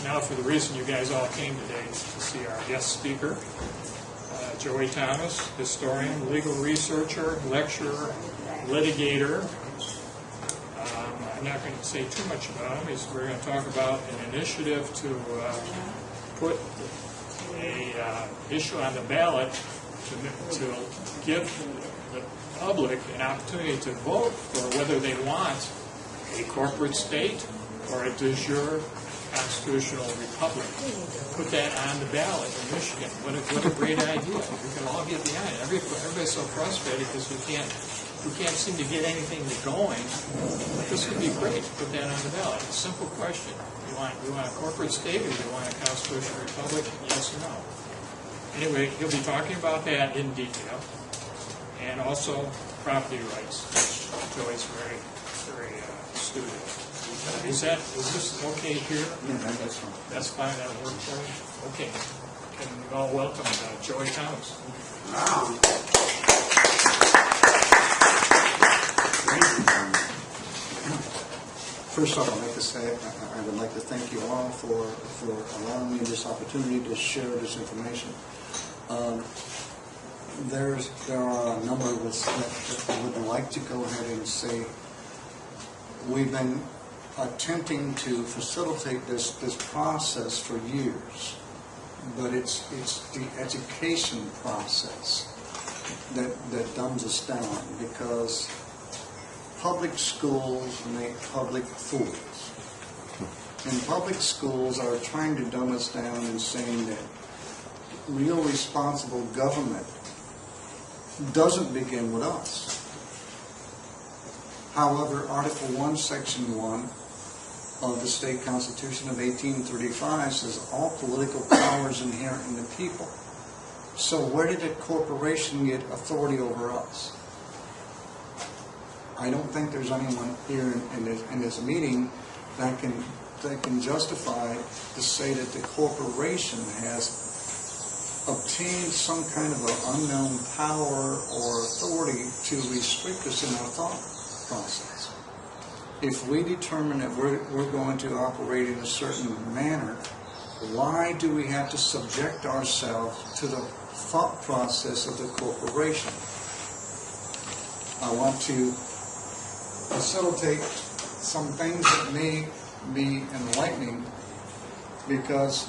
now for the reason you guys all came today, to see our guest speaker, Joey Thomas, historian, legal researcher, lecturer, litigator. I'm not going to say too much about him. We're going to talk about an initiative to put a issue on the ballot to give the public an opportunity to vote for whether they want a corporate state or a de jure constitutional republic. Put that on the ballot in Michigan. What a great idea. We can all get behind it. Everybody's so frustrated because we can't seem to get anything going. But this would be great to put that on the ballot. It's a simple question. You want a corporate state or you want a constitutional republic? Yes or no? Anyway, he'll be talking about that in detail. And also property rights, which Joey's very, very astute at. Is this okay here? Yeah, that's fine. That's fine, that'll work for you? Okay. Can you all welcome Joey Thomas. Wow. First off, I'd like to say I would like to thank you all for allowing me this opportunity to share this information. There are a number of us that would like to go ahead and say we've been attempting to facilitate this process for years, but it's the education process that dumbs us down, because public schools make public fools. And public schools are trying to dumb us down and saying that real responsible government doesn't begin with us. However, Article 1, Section 1 of the State Constitution of 1835 says all political power is inherent in the people. So where did a corporation get authority over us? I don't think there's anyone here in this meeting that can justify to say that the corporation has obtained some kind of an unknown power or authority to restrict us in our thought process. If we determine that we're going to operate in a certain manner, why do we have to subject ourselves to the thought process of the corporation? I want to facilitate some things that may be enlightening, because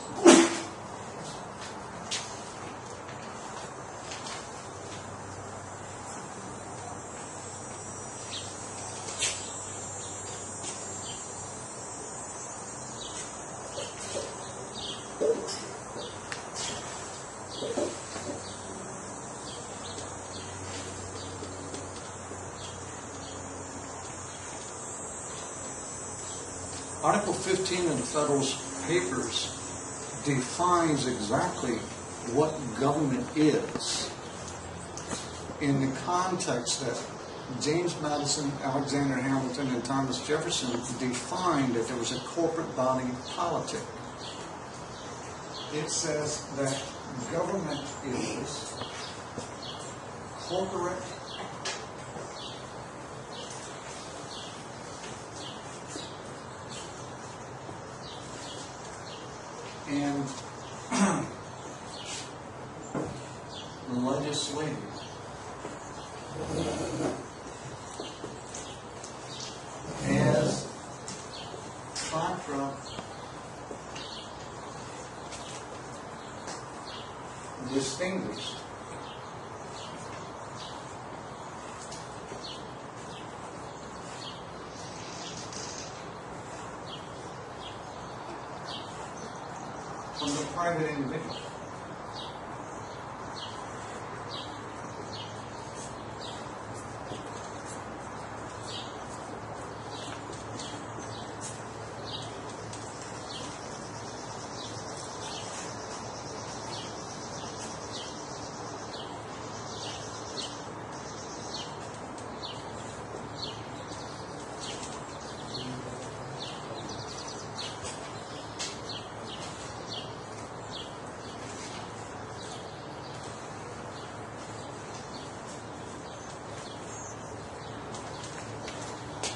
Article 15 of the Federalist Papers defines exactly what government is in the context that James Madison, Alexander Hamilton, and Thomas Jefferson defined that there was a corporate body politic. It says that government is corporate and legislative. As contra distinguished from the private individual.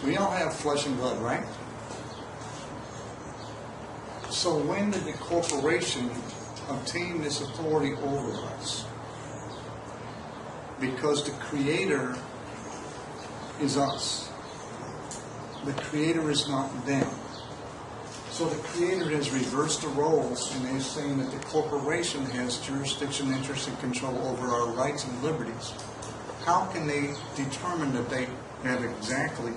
We all have flesh and blood, right? So when did the corporation obtain this authority over us? Because the Creator is us. The Creator is not them. So the Creator has reversed the roles, and they're saying that the corporation has jurisdiction, interest, and control over our rights and liberties. How can they determine that they have exactly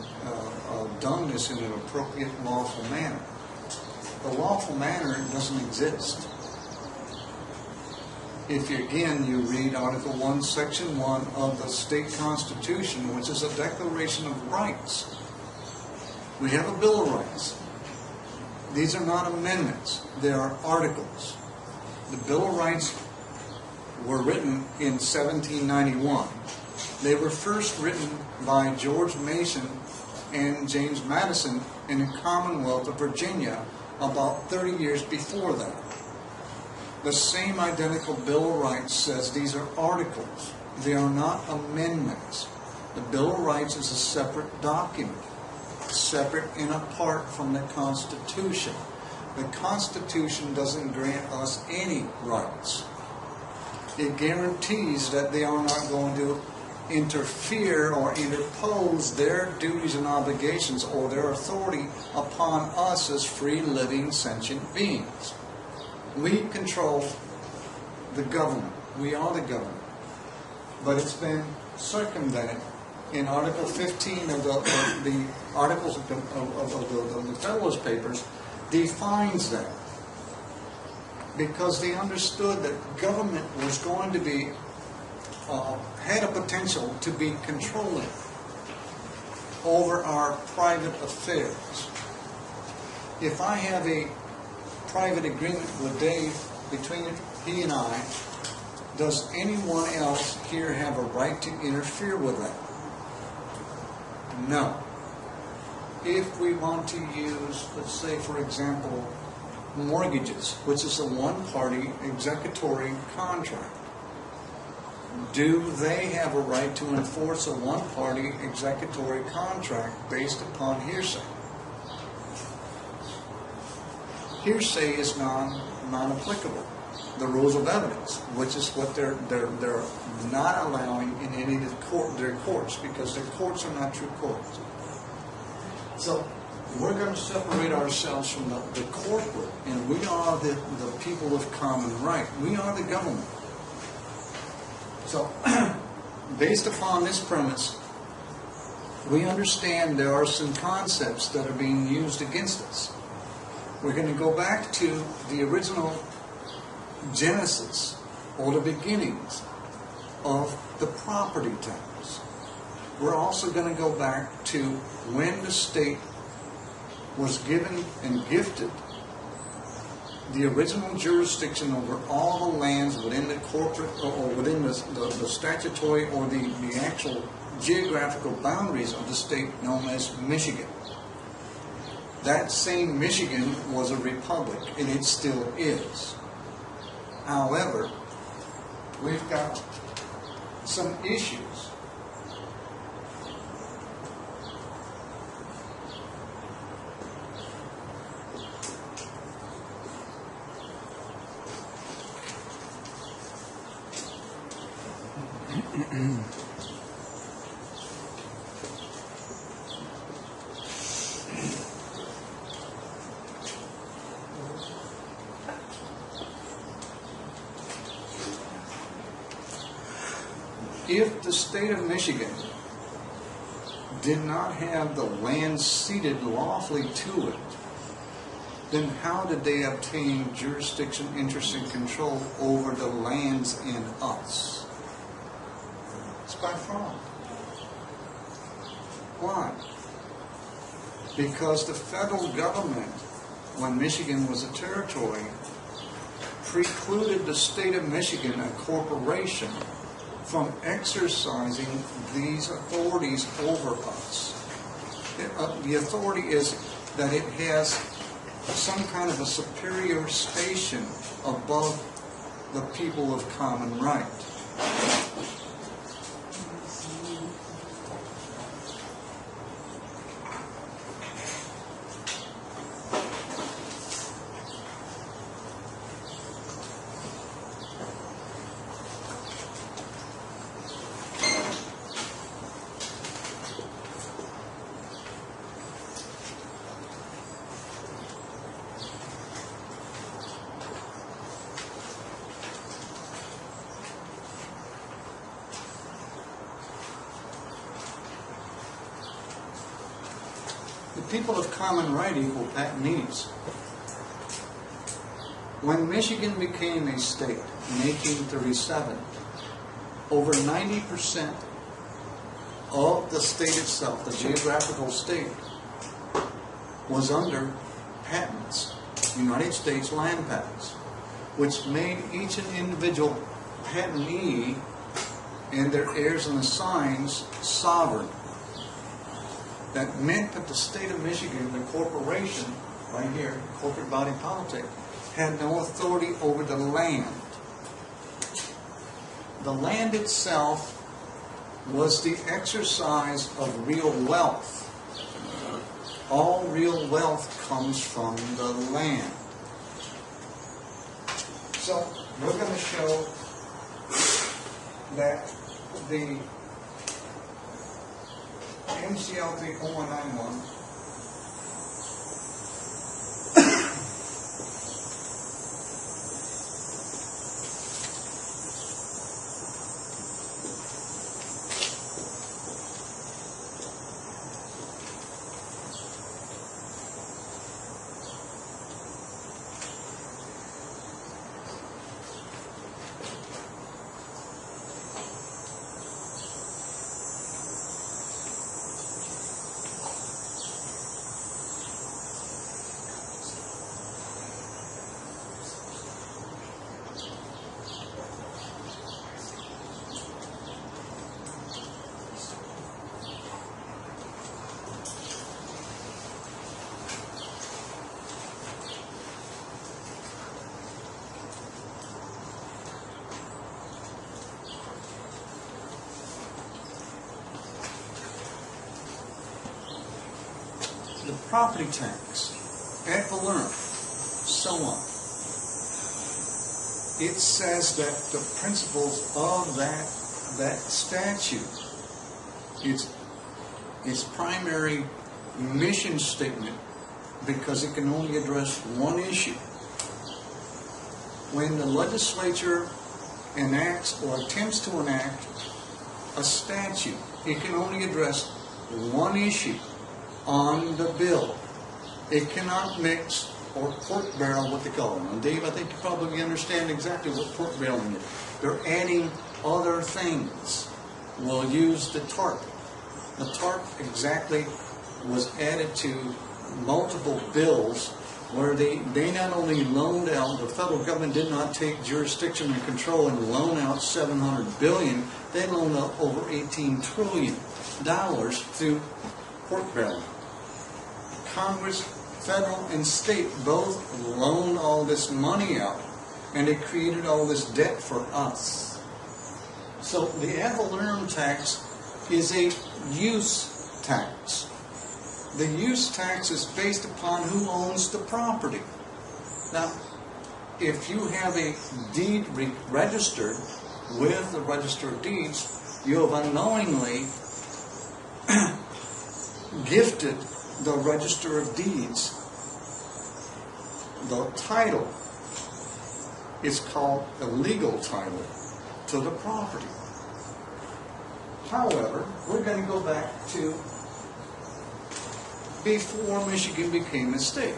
done this in an appropriate, lawful manner? The lawful manner doesn't exist. If you read Article 1, Section 1 of the state constitution, which is a declaration of rights. We have a Bill of Rights. These are not amendments. They are articles. The Bill of Rights were written in 1791. They were first written by George Mason and James Madison in the Commonwealth of Virginia about 30 years before that. The same identical Bill of Rights says these are articles. They are not amendments. The Bill of Rights is a separate document, separate and apart from the Constitution. The Constitution doesn't grant us any rights. It guarantees that they are not going to interfere or interpose their duties and obligations or their authority upon us as free living sentient beings. We control the government. We are the government. But it's been circumvented in Article 15 of the Articles of the Federalist Papers defines that. Because they understood that government was going to be had a potential to be controlling over our private affairs. If I have a private agreement with Dave between he and I, does anyone else here have a right to interfere with that? No. If we want to use, let's say for example, mortgages, which is a one-party executory contract, do they have a right to enforce a one-party executory contract based upon hearsay? Hearsay is non-applicable. The rules of evidence, which is what they're not allowing in any of their courts, because their courts are not true courts. So we're going to separate ourselves from the corporate, and we are the people of common right. We are the government. So, based upon this premise, we understand there are some concepts that are being used against us. We're going to go back to the original genesis, or the beginnings of the property tax. We're also going to go back to when the state was given and gifted the original jurisdiction over all the lands within the corporate or within the statutory or the actual geographical boundaries of the state known as Michigan. That same Michigan was a republic, and it still is. However, we've got some issues. If the state of Michigan did not have the land ceded lawfully to it, then how did they obtain jurisdiction, interest, and control over the lands in us? It's by fraud. Why? Because the federal government, when Michigan was a territory, precluded the state of Michigan, a corporation, from exercising these authorities over us. The authority is that it has some kind of a superior station above the people of common right. people of common right equal patentees. When Michigan became a state in 1837, over 90% of the state itself, the geographical state, was under patents, United States land patents, which made each an individual patentee and their heirs and assigns sovereign. That meant that the state of Michigan, the corporation, right here, corporate body politic, had no authority over the land. The land itself was the exercise of real wealth. All real wealth comes from the land. So we're going to show that the MCL 0191 the property tax, ad valorem, so on. It says that the principles of that statute, its primary mission statement, because it can only address one issue. When the legislature enacts or attempts to enact a statute, it can only address one issue on the bill. It cannot mix or pork barrel what they call it. And Dave, I think you probably understand exactly what pork barreling is. They're adding other things. We'll use the TARP. The TARP exactly was added to multiple bills where they not only loaned out, the federal government did not take jurisdiction and control and loan out $700 billion, they loaned out over $18 trillion through pork barreling. Congress, federal and state, both loaned all this money out, and it created all this debt for us. So the ad valorem tax is a use tax. The use tax is based upon who owns the property. Now, if you have a deed registered with the Register of Deeds, you have unknowingly gifted the Register of Deeds the title. It's called a legal title to the property. However, we're going to go back to before Michigan became a state.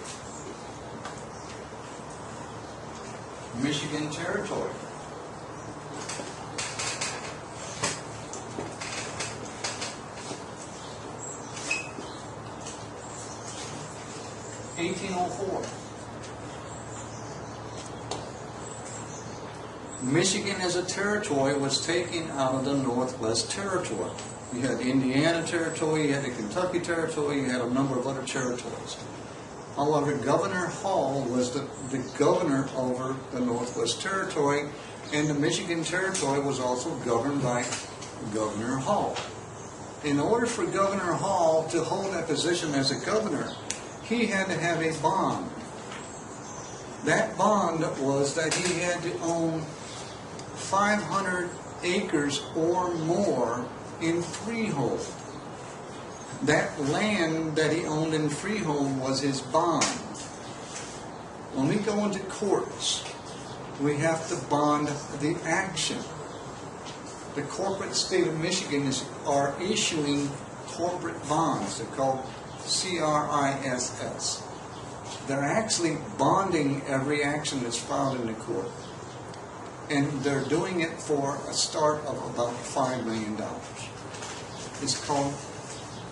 Michigan Territory. (1804). Michigan as a territory was taken out of the Northwest Territory. You had the Indiana Territory, you had the Kentucky Territory, you had a number of other territories. However, Governor Hall was the governor over the Northwest Territory, and the Michigan Territory was also governed by Governor Hall. In order for Governor Hall to hold that position as a governor, he had to have a bond. That bond was that he had to own 500 acres or more in freehold. That land that he owned in freehold was his bond. When we go into courts, we have to bond the action. The corporate state of Michigan are issuing corporate bonds. They're called CRISS. They're actually bonding every action that's filed in the court. And they're doing it for a start of about $5 million. It's called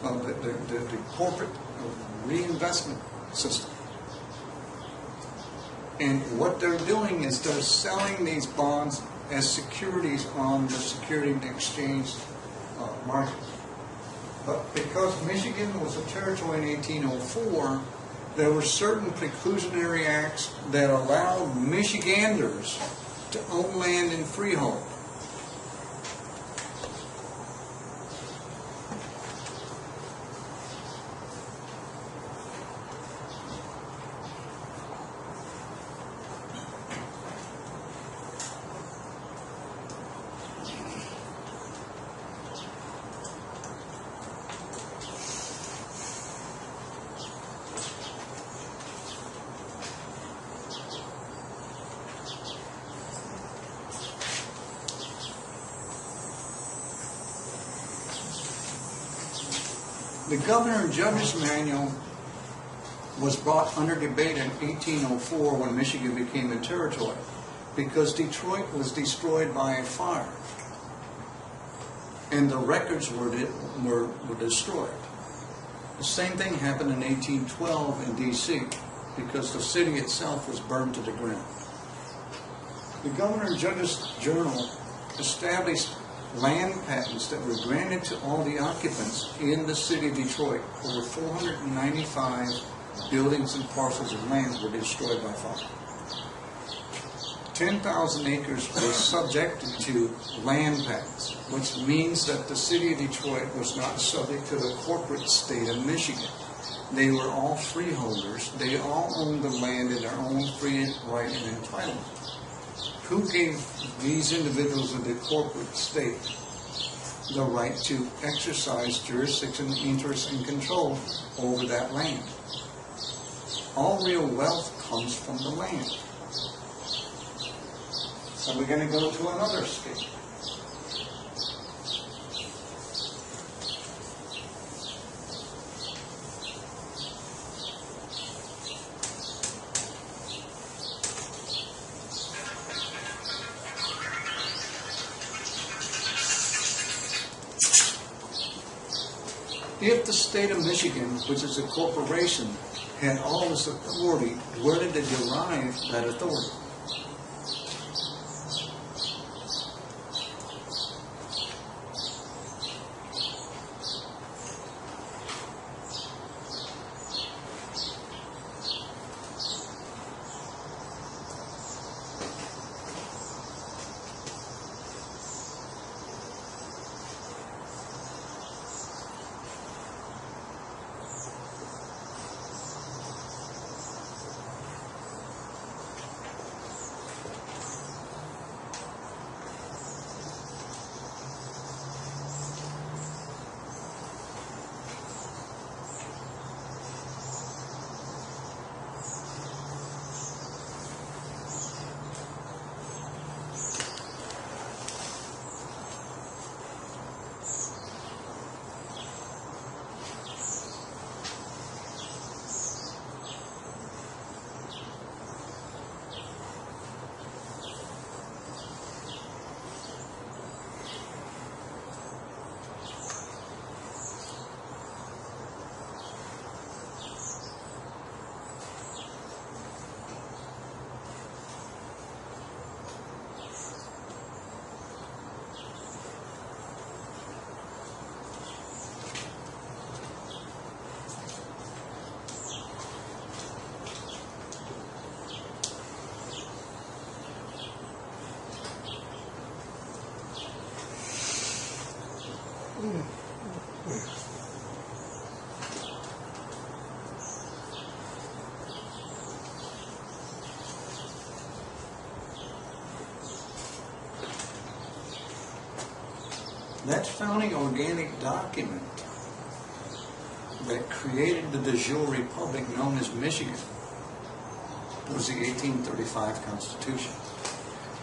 the Corporate Reinvestment System. And what they're doing is they're selling these bonds as securities on the Security and Exchange market. But because Michigan was a territory in 1804, there were certain preclusionary acts that allowed Michiganders to own land in freehold. The Governor and Judge's Manual was brought under debate in 1804 when Michigan became a territory because Detroit was destroyed by a fire and the records were destroyed. The same thing happened in 1812 in D.C. because the city itself was burned to the ground. The Governor and Judge's Journal established land patents that were granted to all the occupants in the city of Detroit. Over 495 buildings and parcels of land were destroyed by fire. 10,000 acres were subjected to land patents, which means that the city of Detroit was not subject to the corporate state of Michigan. They were all freeholders. They all owned the land in their own free right and entitlement. Who gave these individuals of the corporate state the right to exercise jurisdiction, interest, and control over that land? All real wealth comes from the land. So we're going to go to another scale. If the state of Michigan, which is a corporation, had all this authority, where did they derive that authority? That founding organic document that created the de jure republic known as Michigan was the 1835 Constitution.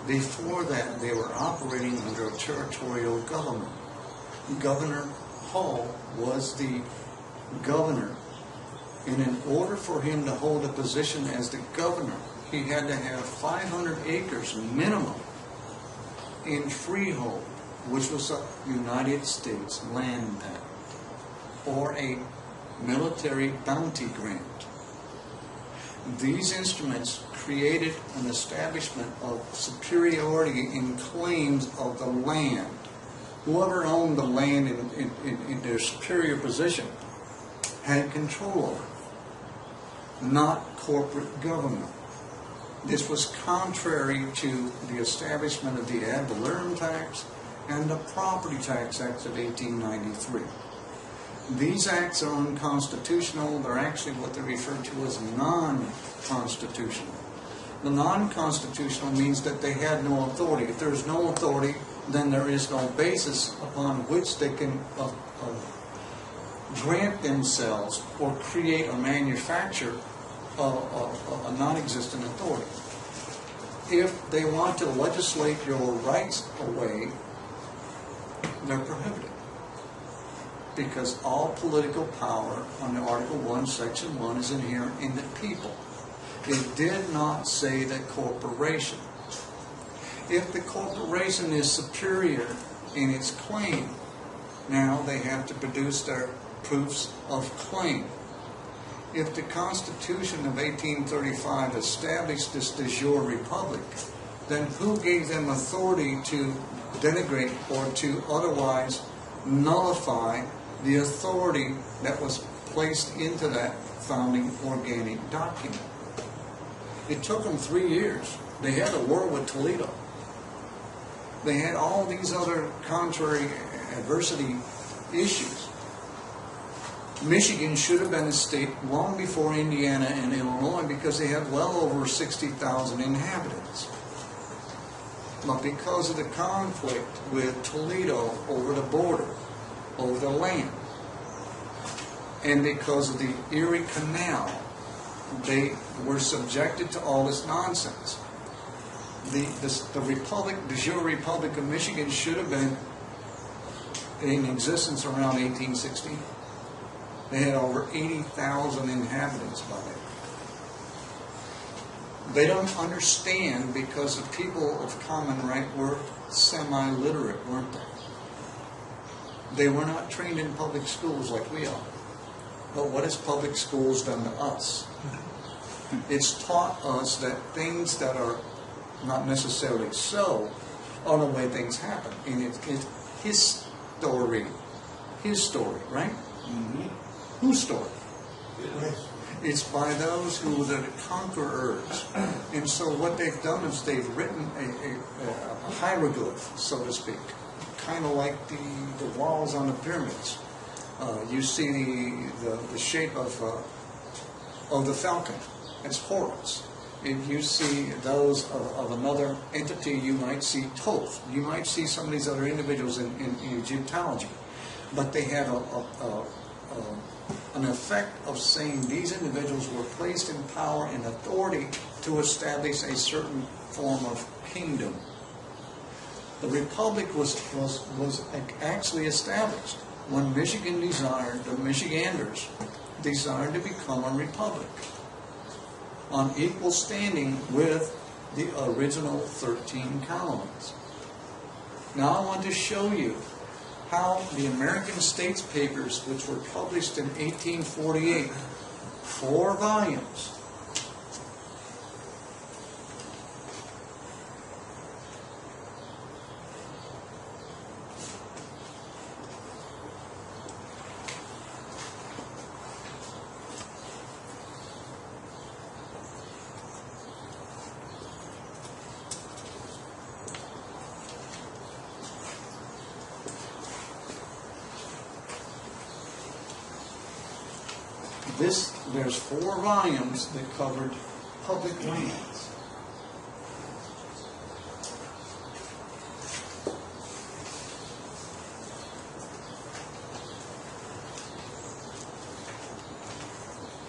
Before that, they were operating under a territorial government. Governor Hull was the governor And in order for him to hold a position as the governor, he had to have 500 acres minimum in freehold, which was a United States land pact, or a military bounty grant. These instruments created an establishment of superiority in claims of the land. Whoever owned the land in their superior position had control over it, not corporate government. This was contrary to the establishment of the ad valorem tax and the Property Tax Acts of 1893. These acts are unconstitutional. They're actually what they refer to as non-constitutional. The non-constitutional means that they had no authority. If there's no authority, then there is no basis upon which they can grant themselves or create or manufacture a non-existent authority. If they want to legislate your rights away, they're prohibited. Because all political power under Article 1, Section 1 is inherent in the people. It did not say the corporation. If the corporation is superior in its claim, now they have to produce their proofs of claim. If the Constitution of 1835 established this de jure republic, then who gave them authority to denigrate or to otherwise nullify the authority that was placed into that founding organic document? It took them 3 years. They had a war with Toledo. They had all these other contrary adversity issues. Michigan should have been a state long before Indiana and Illinois because they had well over 60,000 inhabitants. But because of the conflict with Toledo over the border, over the land, and because of the Erie Canal, they were subjected to all this nonsense. The Republic, the jure Republic of Michigan should have been in existence around 1860. They had over 80,000 inhabitants by then. They don't understand because the people of common right were semi-literate, weren't they? They were not trained in public schools like we are. But what has public schools done to us? It's taught us that things that are not necessarily so are the way things happen. And it's his story, right? Mm-hmm. Whose story? Yes. It's by those who are the conquerors. And so what they've done is they've written a hieroglyph, so to speak, kind of like the walls on the pyramids. You see the shape of the falcon. It's Horus. If you see those of another entity, you might see Thoth. You might see some of these other individuals in Egyptology. But they have an effect of saying these individuals were placed in power and authority to establish a certain form of kingdom. The republic was actually established when Michigan desired, the Michiganders desired to become a republic on equal standing with the original 13 colonies. Now I want to show you how the American States Papers, which were published in 1848, 4 volumes, there's 4 volumes that covered public lands.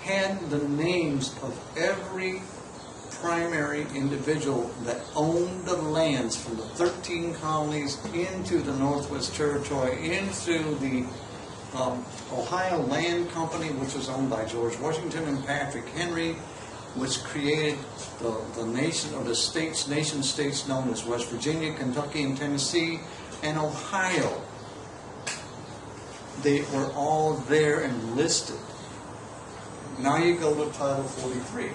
Had the names of every primary individual that owned the lands from the 13 colonies into the Northwest Territory, into the Ohio Land Company, which was owned by George Washington and Patrick Henry, which created the nation, or the states, nation states known as West Virginia, Kentucky, and Tennessee, and Ohio. They were all there and listed. Now you go to Title 43.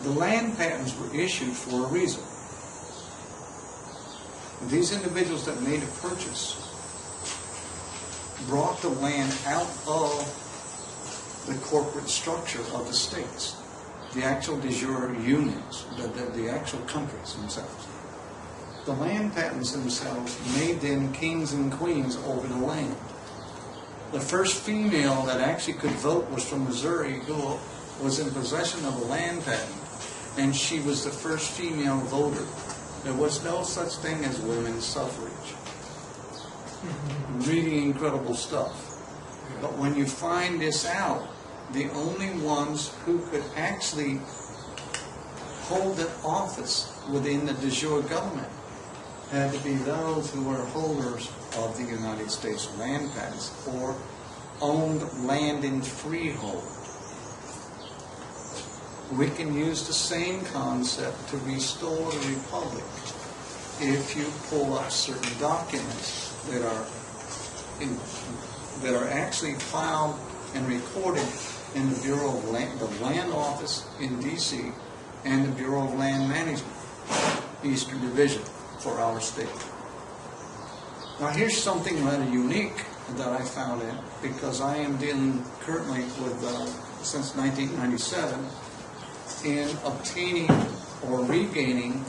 The land patents were issued for a reason. These individuals that made a purchase brought the land out of the corporate structure of the states, the actual de jure unions, the actual countries themselves. The land patents themselves made them kings and queens over the land. The first female that actually could vote was from Missouri, who was in possession of a land patent. And she was the first female voter. There was no such thing as women's suffrage. Really incredible stuff. But when you find this out, the only ones who could actually hold an office within the de jure government had to be those who were holders of the United States land patents or owned land in freehold. We can use the same concept to restore the republic if you pull up certain documents that are actually filed and recorded in the Bureau of Land, the Land Office in D.C. and the Bureau of Land Management, Eastern Division for our state. Now here's something rather unique that I found in, because I am dealing currently with, since 1997, in obtaining or regaining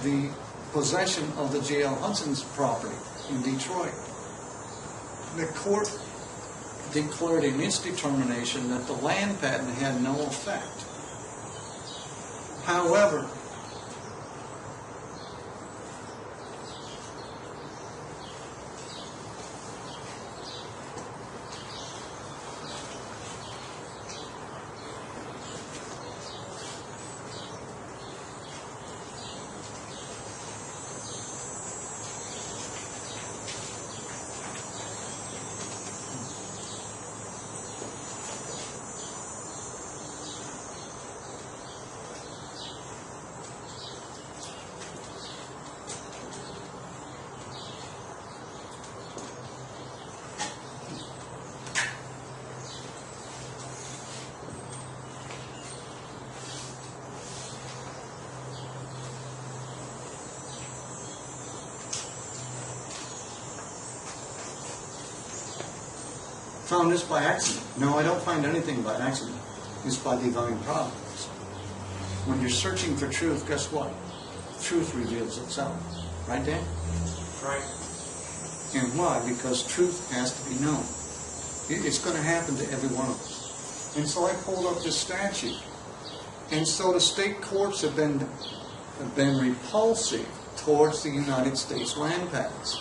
the possession of the J.L. Hudson's property in Detroit. The court declared in its determination that the land patent had no effect. However, found this by accident. No, I don't find anything by accident. It's by divine providence. When you're searching for truth, guess what? Truth reveals itself. Right, Dan? Right. And why? Because truth has to be known. It's going to happen to every one of us. And so I pulled up this statute. And so the state courts have been repulsive towards the United States land patents.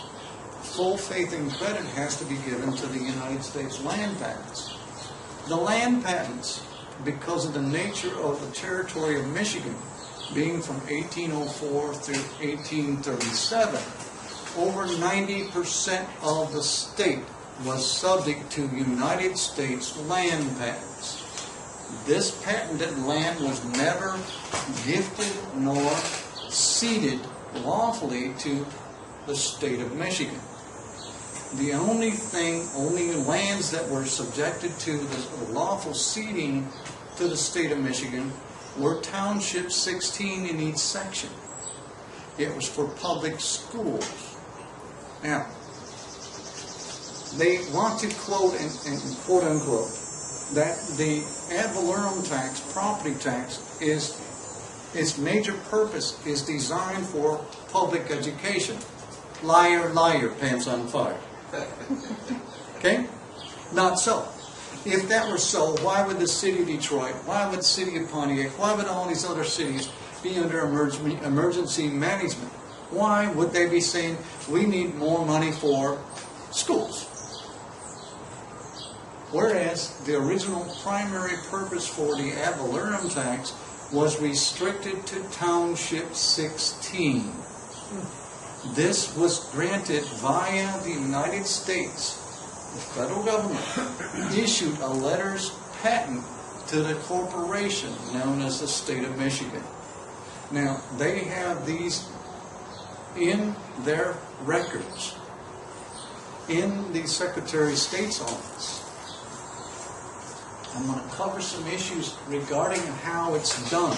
Full faith and credit has to be given to the United States land patents. The land patents, because of the nature of the territory of Michigan, being from 1804 through 1837, over 90% of the state was subject to United States land patents. This patented land was never gifted nor ceded lawfully to the state of Michigan. The only lands that were subjected to the lawful ceding to the state of Michigan were Township 16 in each section. It was for public schools. Now, they want to quote and quote unquote that the ad valorem tax, property tax, its major purpose is designed for public education. Liar, liar, pants on fire. Okay? Not so. If that were so, why would the city of Detroit, why would the city of Pontiac, why would all these other cities be under emergency management. Why would they be saying, we need more money for schools? Whereas the original primary purpose for the ad valorem tax was restricted to Township 16. This was granted via the United States. The federal government issued a letters patent to the corporation known as the State of Michigan. Now, they have these in their records in the Secretary of State's office. I'm going to cover some issues regarding how it's done.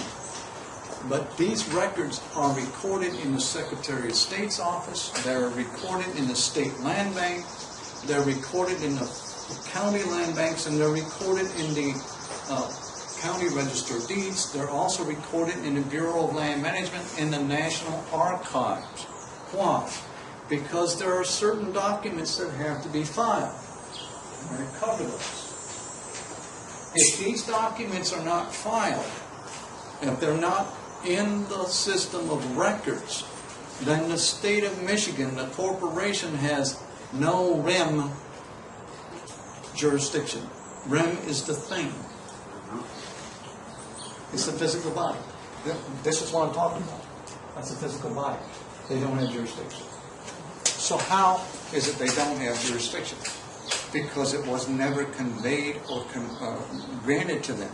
But these records are recorded in the Secretary of State's office, they're recorded in the State Land Bank, they're recorded in the county land banks, and they're recorded in the County Register of Deeds. They're also recorded in the Bureau of Land Management and the National Archives. Why? Because there are certain documents that have to be filed. I'm going to cover those. If these documents are not filed, if they're not in the system of records, then the State of Michigan, the corporation, has no REM jurisdiction. REM is the thing. It's the physical body. This is what I'm talking about. That's the physical body. They don't have jurisdiction. So how is it they don't have jurisdiction? Because it was never conveyed or granted to them.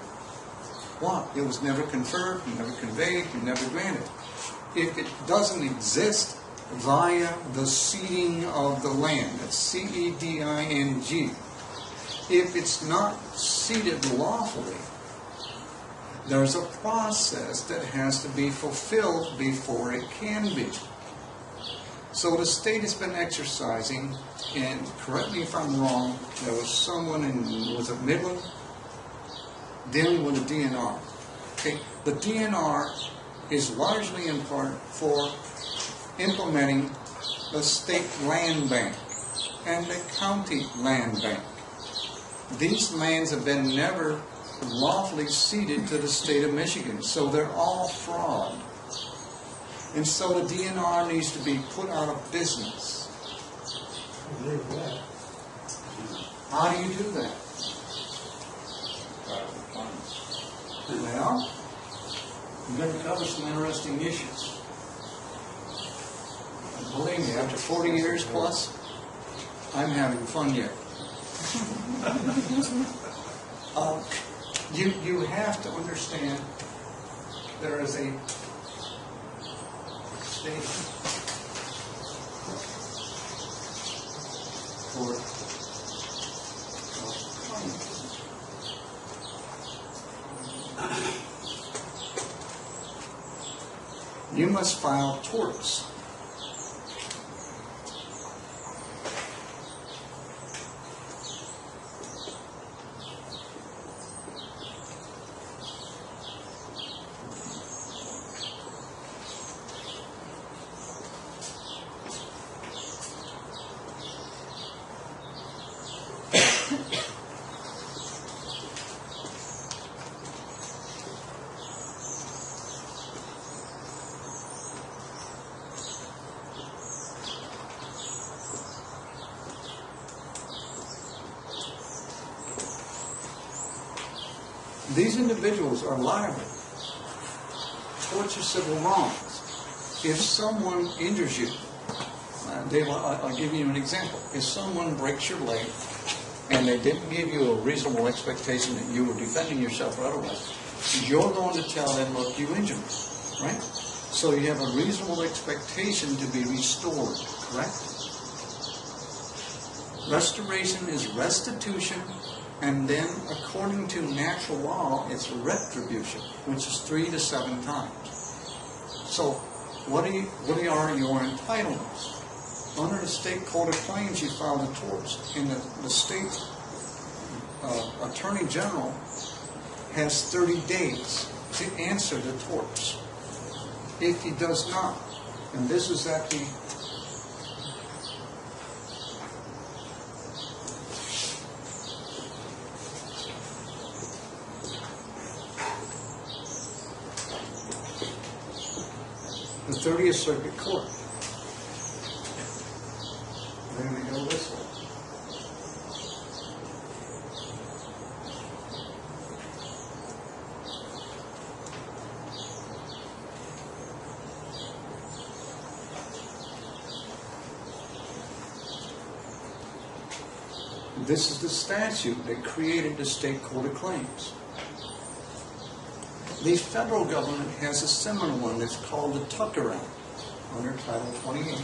Why? It was never conferred, never conveyed, never granted. If it doesn't exist via the ceding of the land, that's C-E-D-I-N-G, if it's not ceded lawfully, there's a process that has to be fulfilled before it can be. So the state has been exercising, and correct me if I'm wrong, there was someone in, was it Midland, dealing with the DNR. Okay, the DNR is largely in part for implementing the state land bank and the county land bank. These lands have been never lawfully ceded to the state of Michigan, so they're all fraud. And so the DNR needs to be put out of business. How do you do that? Well, I'm going to cover some interesting issues. And believe me, after 40 years plus, I'm having fun yet. You have to understand there is a state for you must file torts. These individuals are liable. Torts are civil wrongs. If someone injures you, Dave, I'll give you an example. If someone breaks your leg and they didn't give you a reasonable expectation that you were defending yourself or otherwise, you're going to tell them, look, you injured me, right? So you have a reasonable expectation to be restored, correct? Restoration is restitution, and then according to natural law, it's retribution, which is 3 to 7 times. So what are your entitlements? Under the State Court of Claims, you file the torts, and the state attorney general has 30 days to answer the torts. If he does not, and this is at the the 30th Circuit Court. They're going to go this way. This is the statute that created the State Court of Claims. The federal government has a similar one that's called the Tucker Act under Title 28.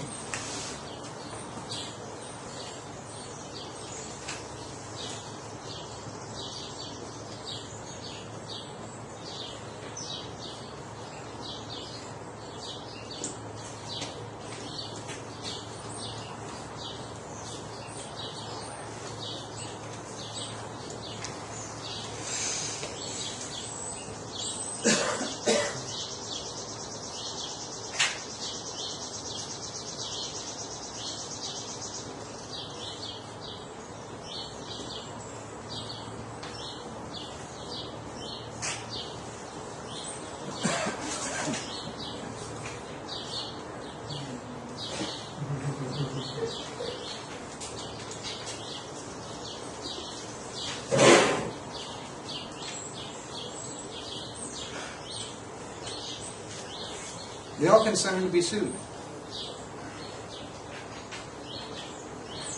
They all consent to be sued.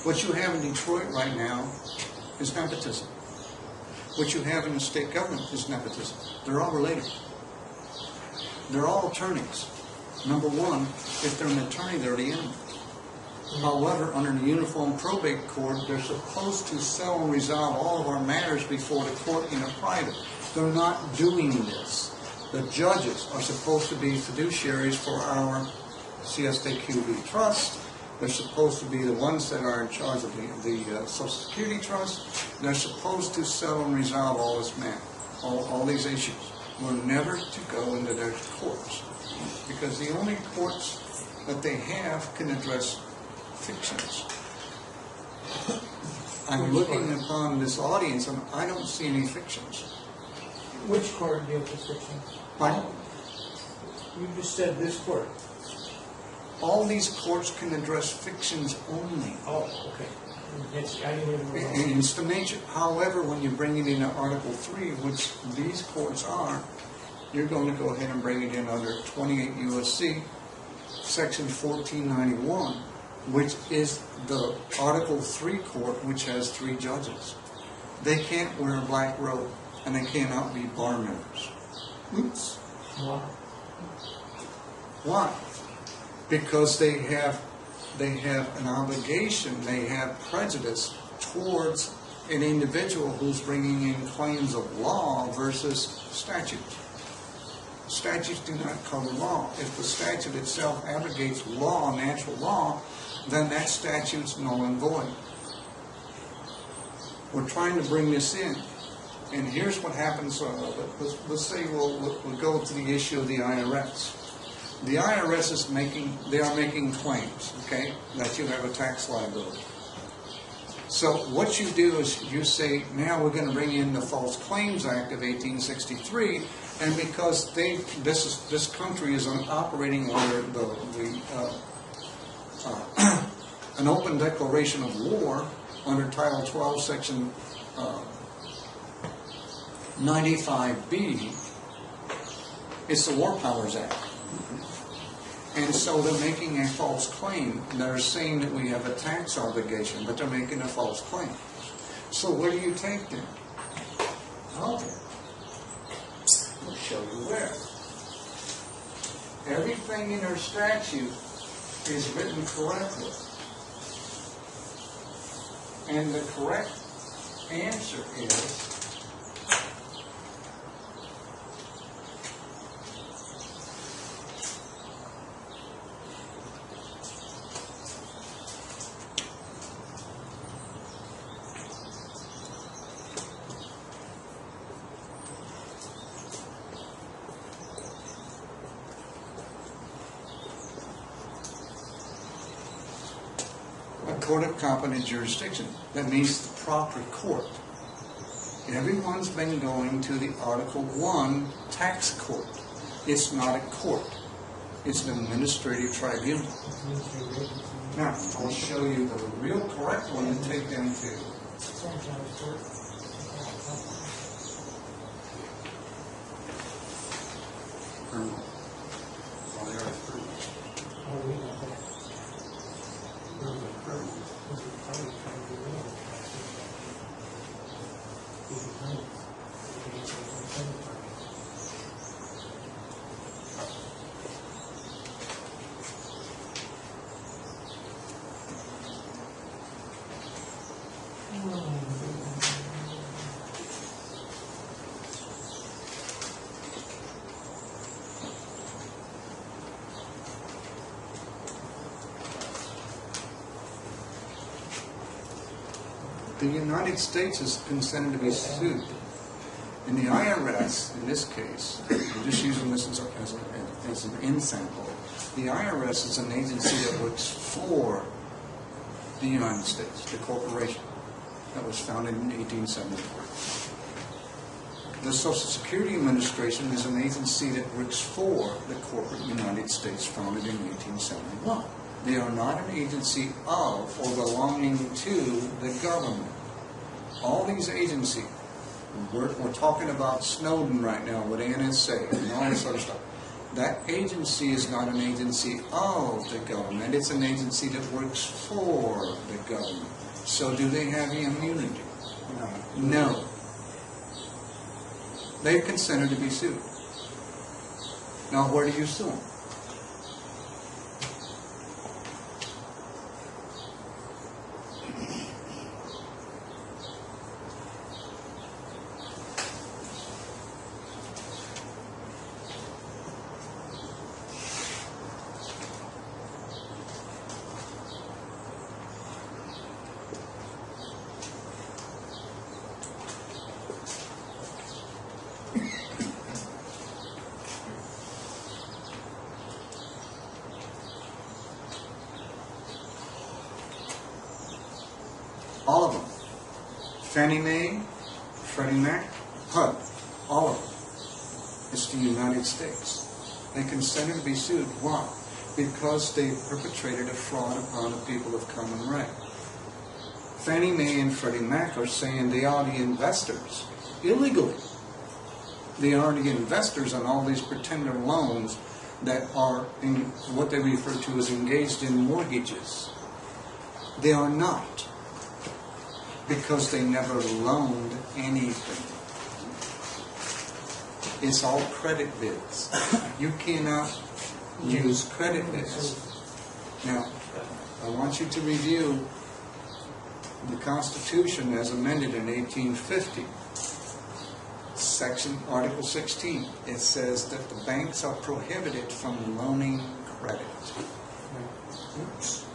What you have in Detroit right now is nepotism. What you have in the state government is nepotism. They're all related. They're all attorneys. Number one, if they're an attorney, they're the enemy. However, under the Uniform Probate Code, they're supposed to settle and resolve all of our matters before the court in a private. They're not doing this. The judges are supposed to be fiduciaries for our CSTQB trust. They're supposed to be the ones that are in charge of the Social Security Trust. They're supposed to settle and resolve all this matter, all these issues. We're never to go into their courts, because the only courts that they have can address fictions. I'm looking upon this audience and I don't see any fictions. Which court deals with fiction? Pardon? You just said this court. All these courts can address fictions only. Oh, okay. I didn't even know. It's the nature. However, when you bring it into Article 3, which these courts are, you're going to go ahead and bring it in under 28 U.S.C. Section 1491, which is the Article 3 court, which has 3 judges. They can't wear a black robe, and they cannot be bar members. Oops. Wow. Why? Because they have an obligation, they have prejudice towards an individual who's bringing in claims of law versus statutes. Statutes do not cover law. If the statute itself abrogates law, natural law, then that statute's null and void. We're trying to bring this in. And here's what happens. Let's say we'll go to the issue of the IRS. The IRS they are making claims, okay, that you have a tax liability. So what you do is you say, now we're going to bring in the False Claims Act of 1863, and because this country is operating under an open declaration of war under Title 12, Section 95B, it's the War Powers Act. And so they're making a false claim. They're saying that we have a tax obligation, but they're making a false claim. So where do you take them? Okay. We'll show you where. Everything in our statute is written correctly. And the correct answer is court of competent jurisdiction. That means the proper court. Everyone's been going to the Article 1 tax court. It's not a court. It's an administrative tribunal. Administrative agency. Now, I'll show you the real correct one to take them to. Sunshine Court. Criminal. Well, they are criminal. Oh, we know that. Criminal. This is probably trying to do it. These are hundreds. These are hundreds. The United States is consented to be sued. And the IRS, in this case, I'm just using this as an in sample, the IRS is an agency that works for the United States, the corporation that was founded in 1874. The Social Security Administration is an agency that works for the corporate United States founded in 1871. They are not an agency of or belonging to the government. All these agencies, we're talking about Snowden right now with NSA and all this other stuff. That agency is not an agency of the government. It's an agency that works for the government. So do they have immunity? No. They've consented to be sued. Now, where do you sue them? All of them. Fannie Mae, Freddie Mac, HUD, all of them. It's the United States. They consented to be sued. Why? Because they perpetrated a fraud upon the people of common right. Fannie Mae and Freddie Mac are saying they are the investors, illegally. They are the investors on all these pretender loans that are in what they refer to as engaged in mortgages. They are not, because they never loaned anything. It's all credit bids. You cannot use credit bids. Now, I want you to review the Constitution as amended in 1850. Article 16. It says that the banks are prohibited from loaning credit. Oops.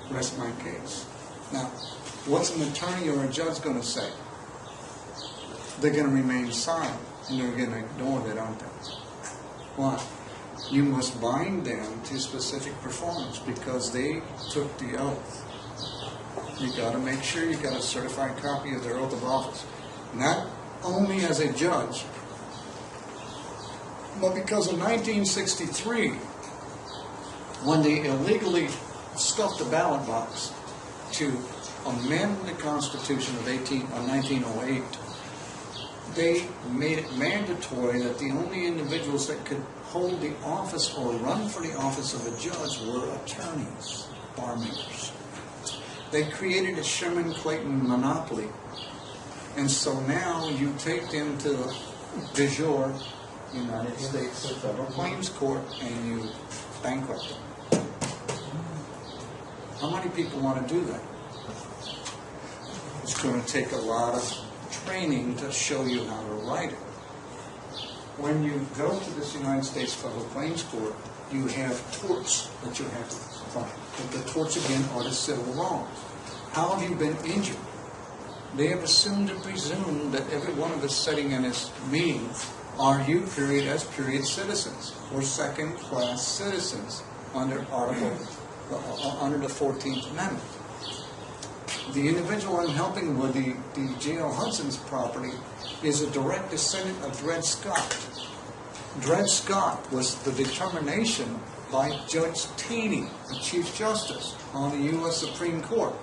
Rest my case. Now, what's an attorney or a judge going to say? They're going to remain silent, and they're going to ignore that, aren't they? Why? You must bind them to specific performance because they took the oath. You got to make sure you got a certified copy of their oath of office. Not only as a judge, but because in 1963, when they illegally stuffed the ballot box to amend the Constitution of 1908, they made it mandatory that the only individuals that could hold the office or run for the office of a judge were attorneys, bar members. They created a Sherman-Clayton monopoly. And so now you take them to de jure United States Federal Claims Court and you bankrupt them. How many people want to do that? It's going to take a lot of training to show you how to write it. When you go to this United States Federal Claims Court, you have torts that you have to find. But the torts, again, are the civil wrongs. How have you been injured? They have assumed and presumed that every one of us sitting in this meeting are you, period, as period citizens, or second-class citizens under under the 14th Amendment. The individual I'm helping with, the J.L. Hudson's property, is a direct descendant of Dred Scott. Dred Scott was the determination by Judge Taney, the Chief Justice on the U.S. Supreme Court.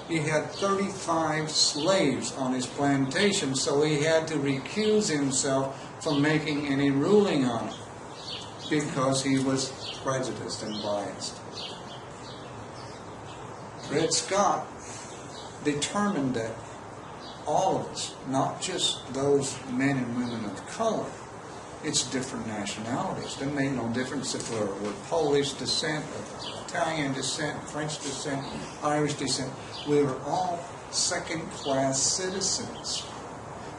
He had 35 slaves on his plantation, so he had to recuse himself from making any ruling on it because he was prejudiced and biased. Dred Scott determined that all of us, not just those men and women of color, it's different nationalities. They made no difference if we were Polish descent, Italian descent, French descent, Irish descent. We were all second-class citizens.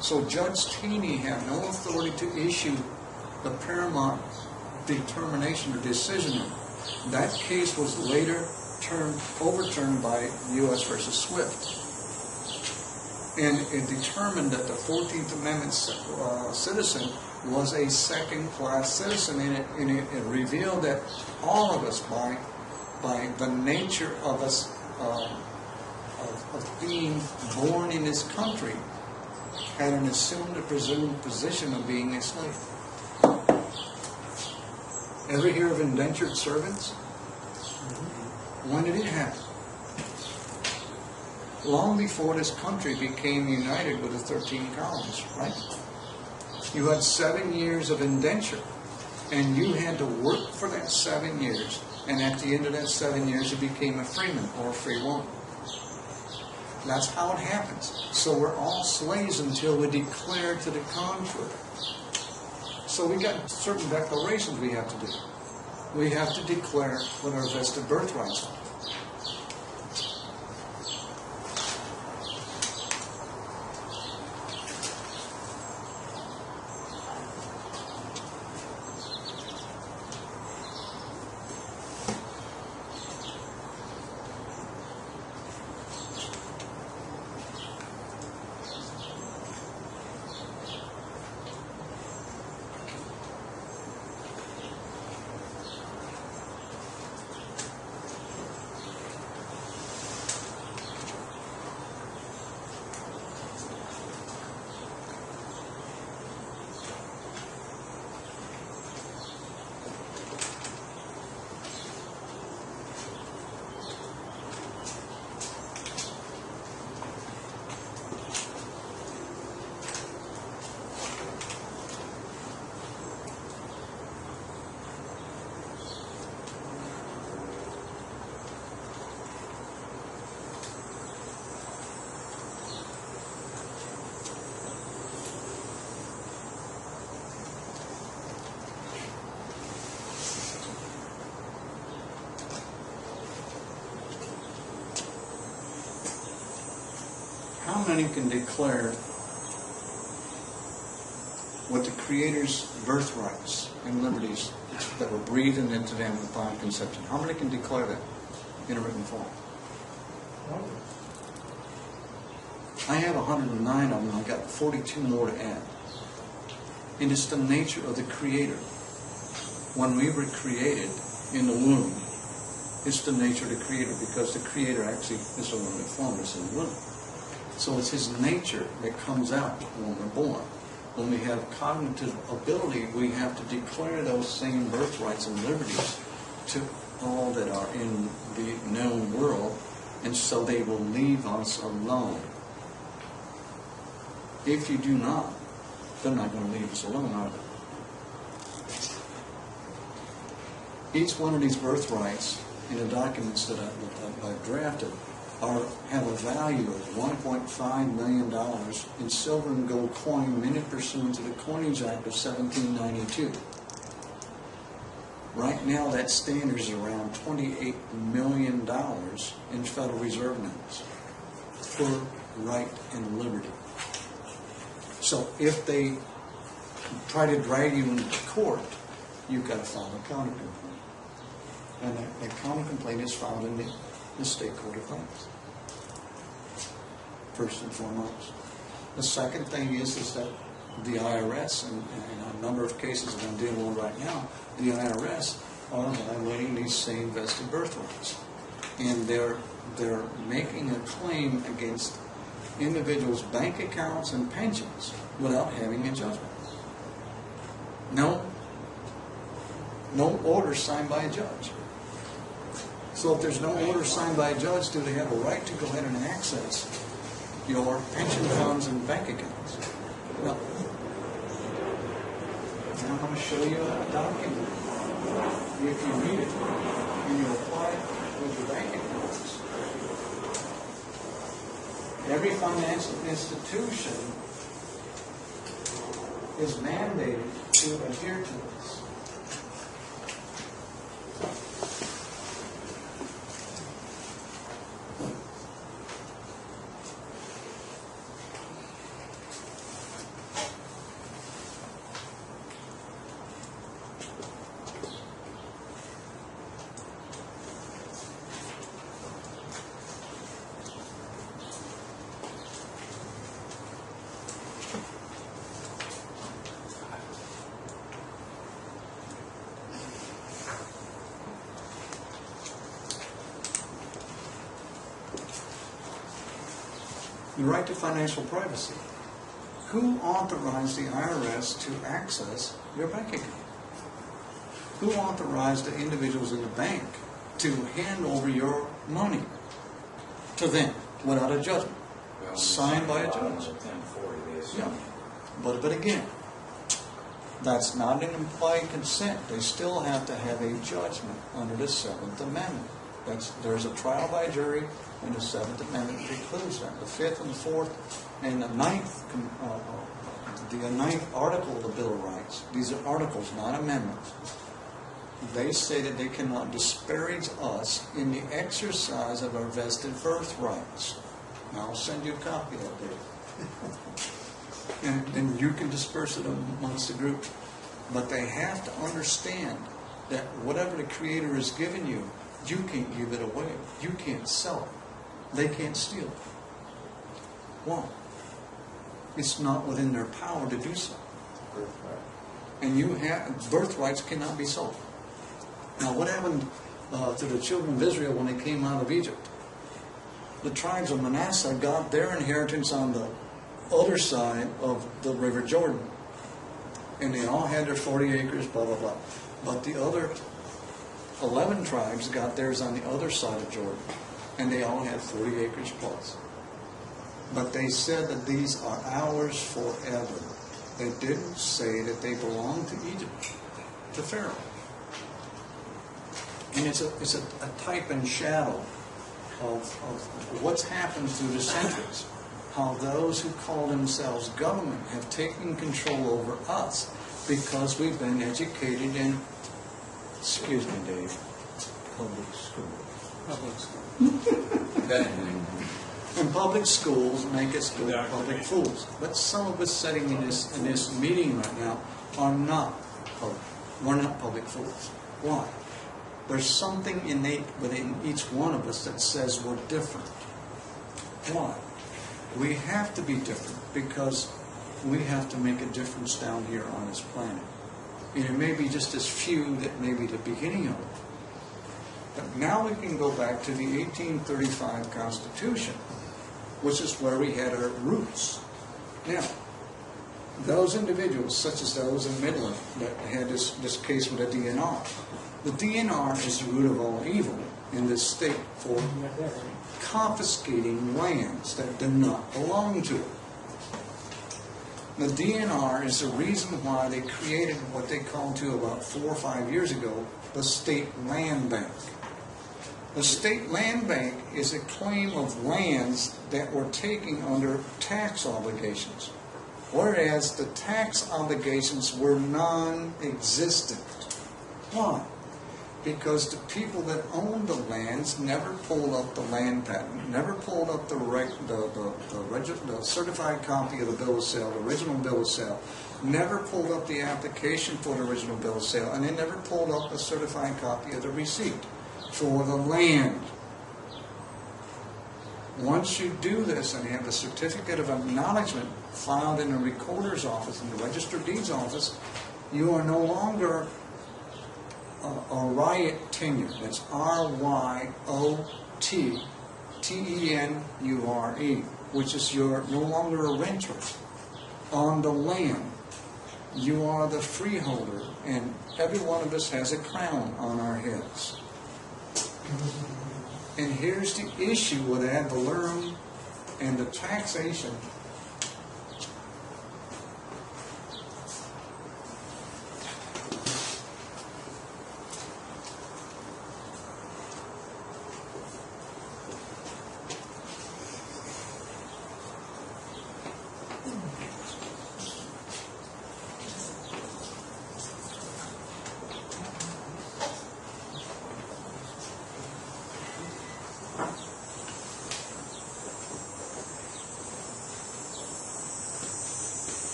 So Judge Taney had no authority to issue the paramount determination or decision. That case was later overturned by U.S. versus Swift. And it determined that the 14th Amendment citizen was a second-class citizen, and it revealed that all of us, by the nature of us of being born in this country, had an assumed or presumed position of being a slave. Ever hear of indentured servants? When did it happen? Long before this country became united with the 13 colonies, right? You had 7 years of indenture, and you had to work for that 7 years, and at the end of that 7 years, you became a freeman or a free woman. That's how it happens. So we're all slaves until we declare to the contrary. So we got certain declarations we have to do. We have to declare what our vested birthrights are. How many can declare what the Creator's birthrights and liberties that were breathed into them upon conception? How many can declare that in a written form? I have 109 of them. I've got 42 more to add. And it's the nature of the Creator. When we were created in the womb, it's the nature of the Creator, because the Creator actually is the one that formed us in the womb. So it's His nature that comes out when we're born. When we have cognitive ability, we have to declare those same birthrights and liberties to all that are in the known world, and so they will leave us alone. If you do not, they're not going to leave us alone, are they? Each one of these birthrights in the documents that I've drafted have a value of $1.5 million in silver and gold coin minted pursuant to the Coinage Act of 1792. Right now, that standard is around $28 million in Federal Reserve notes for right and liberty. So if they try to drag you into court, you've got to file a counter complaint. And that counter complaint is filed in the State Court of Claims, first and foremost. The second thing is that the IRS, and a number of cases that I'm dealing with right now, the IRS are violating these same vested birthrights. And they're making a claim against individuals' bank accounts and pensions without having a judgment. No, no order signed by a judge. So if there's no order signed by a judge, do they have a right to go ahead and access your pension funds and bank accounts? No. Now I'm going to show you a document. If you read it and you apply it with your bank accounts, every financial institution is mandated to adhere to this. The right to financial privacy. Who authorized the IRS to access your bank account? Who authorized the individuals in the bank to hand over your money to them without a judgment? Signed by a judge. Yeah. But again, that's not an implied consent. They still have to have a judgment under the Seventh Amendment. There's a trial by jury, and the Seventh Amendment precludes that. The Fifth and the Fourth and the Ninth Article of the Bill of Rights. These are articles, not amendments. They say that they cannot disparage us in the exercise of our vested birthrights. Now I'll send you a copy of that. and you can disperse it amongst the group. But they have to understand that whatever the Creator has given you, you can't give it away. You can't sell it. They can't steal it. Why? It's not within their power to do so. And birthrights cannot be sold. Now, what happened to the children of Israel when they came out of Egypt? The tribes of Manasseh got their inheritance on the other side of the River Jordan. And they all had their 40 acres, blah, blah, blah. But the other 11 tribes got theirs on the other side of Jordan, and they all had 40 acres plus. But they said that these are ours forever. They didn't say that they belong to Egypt, to Pharaoh. And it's a type and shadow of what's happened through the centuries. How those who call themselves government have taken control over us because we've been educated in, excuse me, Dave, public school. And public schools make us good public fools. But some of us sitting in this meeting right now are not public. We're not public fools. Why? There's something innate within each one of us that says we're different. Why? We have to be different because we have to make a difference down here on this planet. And it may be just as few that may be the beginning of it. But now we can go back to the 1835 Constitution, which is where we had our roots. Now, those individuals, such as those in Midland that had this case with the DNR, the DNR is the root of all evil in this state for confiscating lands that do not belong to it. The DNR is the reason why they created what they called to about 4 or 5 years ago, the State Land Bank. The State Land Bank is a claim of lands that were taken under tax obligations, whereas the tax obligations were non-existent. Why? Because the people that owned the lands never pulled up the land patent, never pulled up the certified copy of the bill of sale, the original bill of sale, never pulled up the application for the original bill of sale, and they never pulled up a certified copy of the receipt for the land. Once you do this and have the certificate of acknowledgement filed in the recorder's office, in the registered deeds office, you are no longer a riot tenure. That's RYOTTENURE, which is you're no longer a renter on the land. You are the freeholder, and every one of us has a crown on our heads. And here's the issue with ad valorem and the taxation.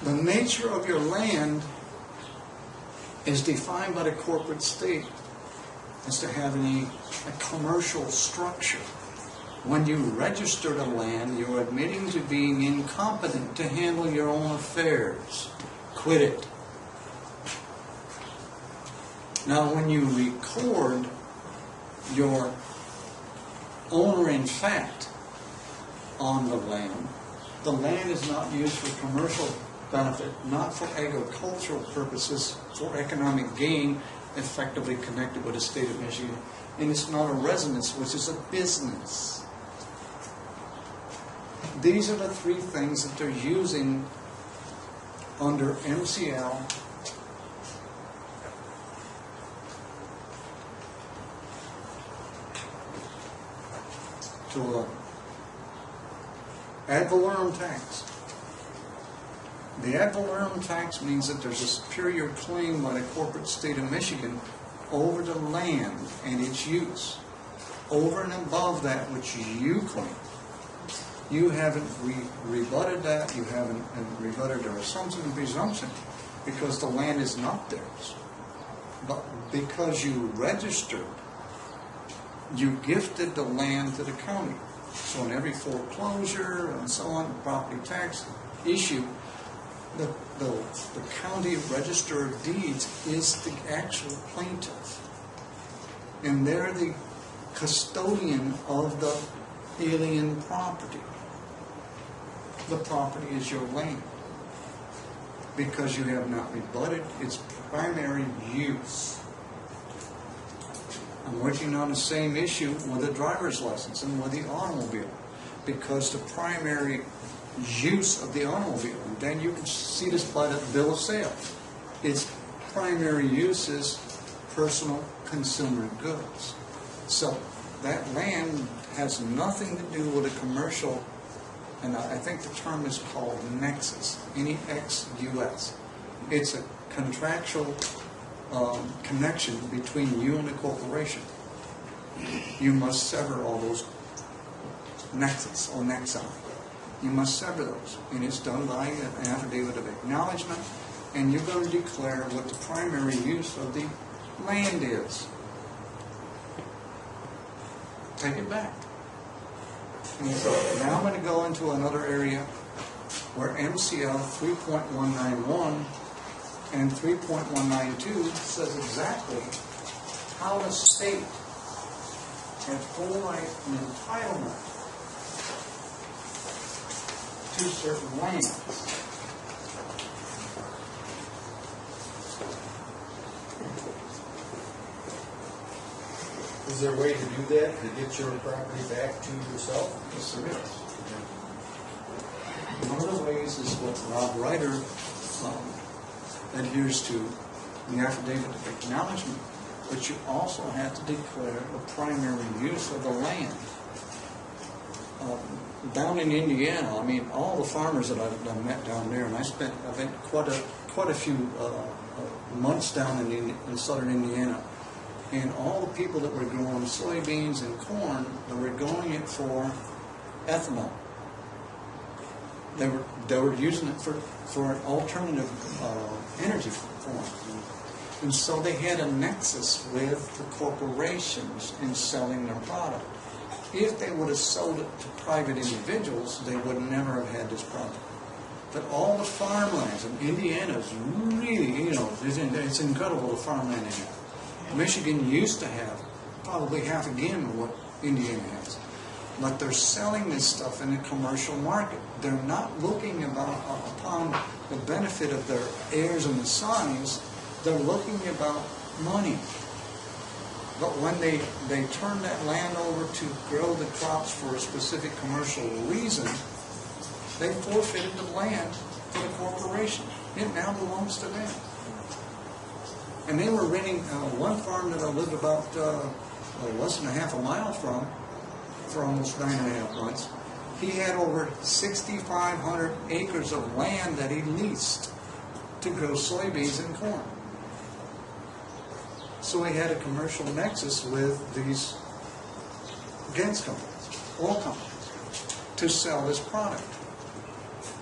The nature of your land is defined by the corporate state as to have a commercial structure. When you register the land, you're admitting to being incompetent to handle your own affairs. Quit it. Now, when you record your owner in fact on the land is not used for commercial benefit, not for agricultural purposes, for economic gain, effectively connected with the state of Michigan. And it's not a residence, which is a business. These are the three things that they're using under MCL to ad valorem tax. The ad valorem tax means that there's a superior claim by the corporate state of Michigan over the land and its use, over and above that which you claim. You haven't rebutted that, you haven't rebutted their assumption and presumption, because the land is not theirs. But because you registered, you gifted the land to the county. So in every foreclosure and so on, property tax issue, the county register of deeds is the actual plaintiff. And they're the custodian of the alien property. The property is your land because you have not rebutted its primary use. I'm working on the same issue with the driver's license and with the automobile, because the primary use of the automobile, and then you can see this by the bill of sale, its primary use is personal consumer goods. So that land has nothing to do with a commercial, and I think the term is called nexus, N-E-X-U-S. It's a contractual connection between you and the corporation. You must sever all those nexus or nexi. You must sever those, and it's done by an affidavit of acknowledgement, and you're going to declare what the primary use of the land is. Take it back. And so now I'm going to go into another area where MCL 3.191 and 3.192 says exactly how the state has full right and entitlement to certain lands. Is there a way to do that, to get your property back to yourself? Yes, there is. One of the ways is what Rob Ryder adheres to, the affidavit of acknowledgement, but you also have to declare the primary use of the land. Down in Indiana, I mean, all the farmers that I've met down there, and I've been quite a few months down in southern Indiana, and all the people that were growing soybeans and corn, they were growing it for ethanol. They were using it for an alternative energy form. And so they had a nexus with the corporations in selling their product. If they would have sold it to private individuals, they would never have had this problem. But all the farmlands, and Indiana is really, it's incredible the farmland they have. Michigan used to have probably half again of what Indiana has. But they're selling this stuff in the commercial market. They're not looking upon the benefit of their heirs and the sons. They're looking about money. But when they turn that land over to grow the crops for a specific commercial reason, they forfeited the land to the corporation. It now belongs to them. And they were renting one farm that I lived about less than a half a mile from, for almost 9.5 months. He had over 6,500 acres of land that he leased to grow soybeans and corn. So he had a commercial nexus with these gas companies, oil companies, to sell this product.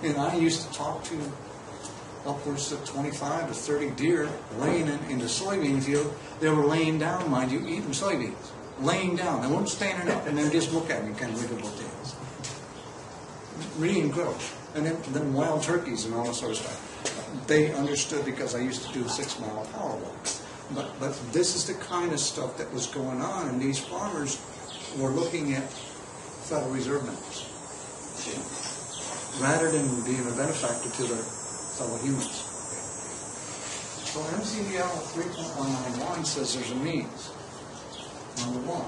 And I used to talk to upwards of 25 to 30 deer laying in the soybean field. They were laying down, mind you, eating soybeans. Laying down. They weren't standing up. And they would just look at me and kind of wiggle their tails. Really incredible. And then wild turkeys and all that sort of stuff. They understood because I used to do 6-mile power walks. But this is the kind of stuff that was going on, and these farmers were looking at Federal Reserve members rather than being a benefactor to their fellow humans. So MCDL 3.191 says there's a means. Number one.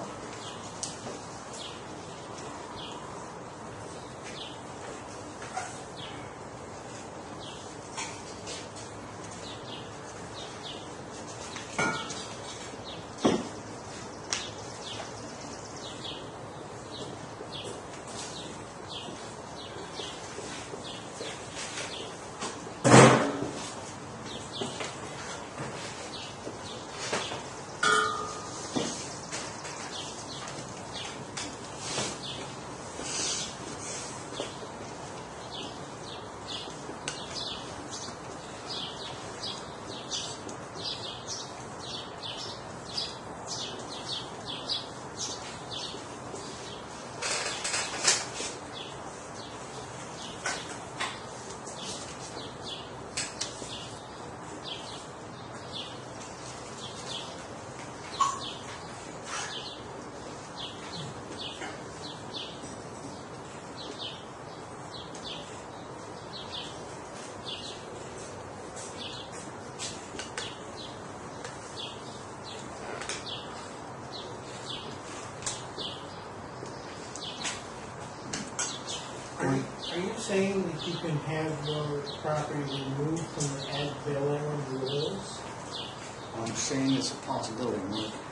Are you saying that you can have your property removed from the ad valorem rules? I'm saying it's a possibility.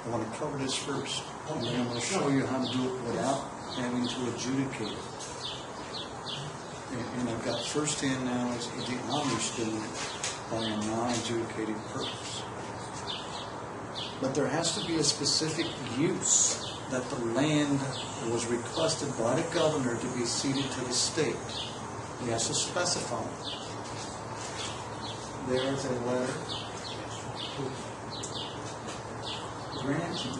I want to cover this first. And then I'm going to show you how to do it without having to adjudicate it. And I've got firsthand knowledge of the Amish doing it by a non-adjudicated purpose. But there has to be a specific use that the land was requested by the governor to be ceded to the state. He has to specify it. There's a letter granting.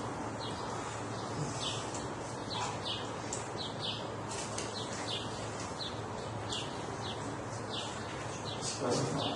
Specify.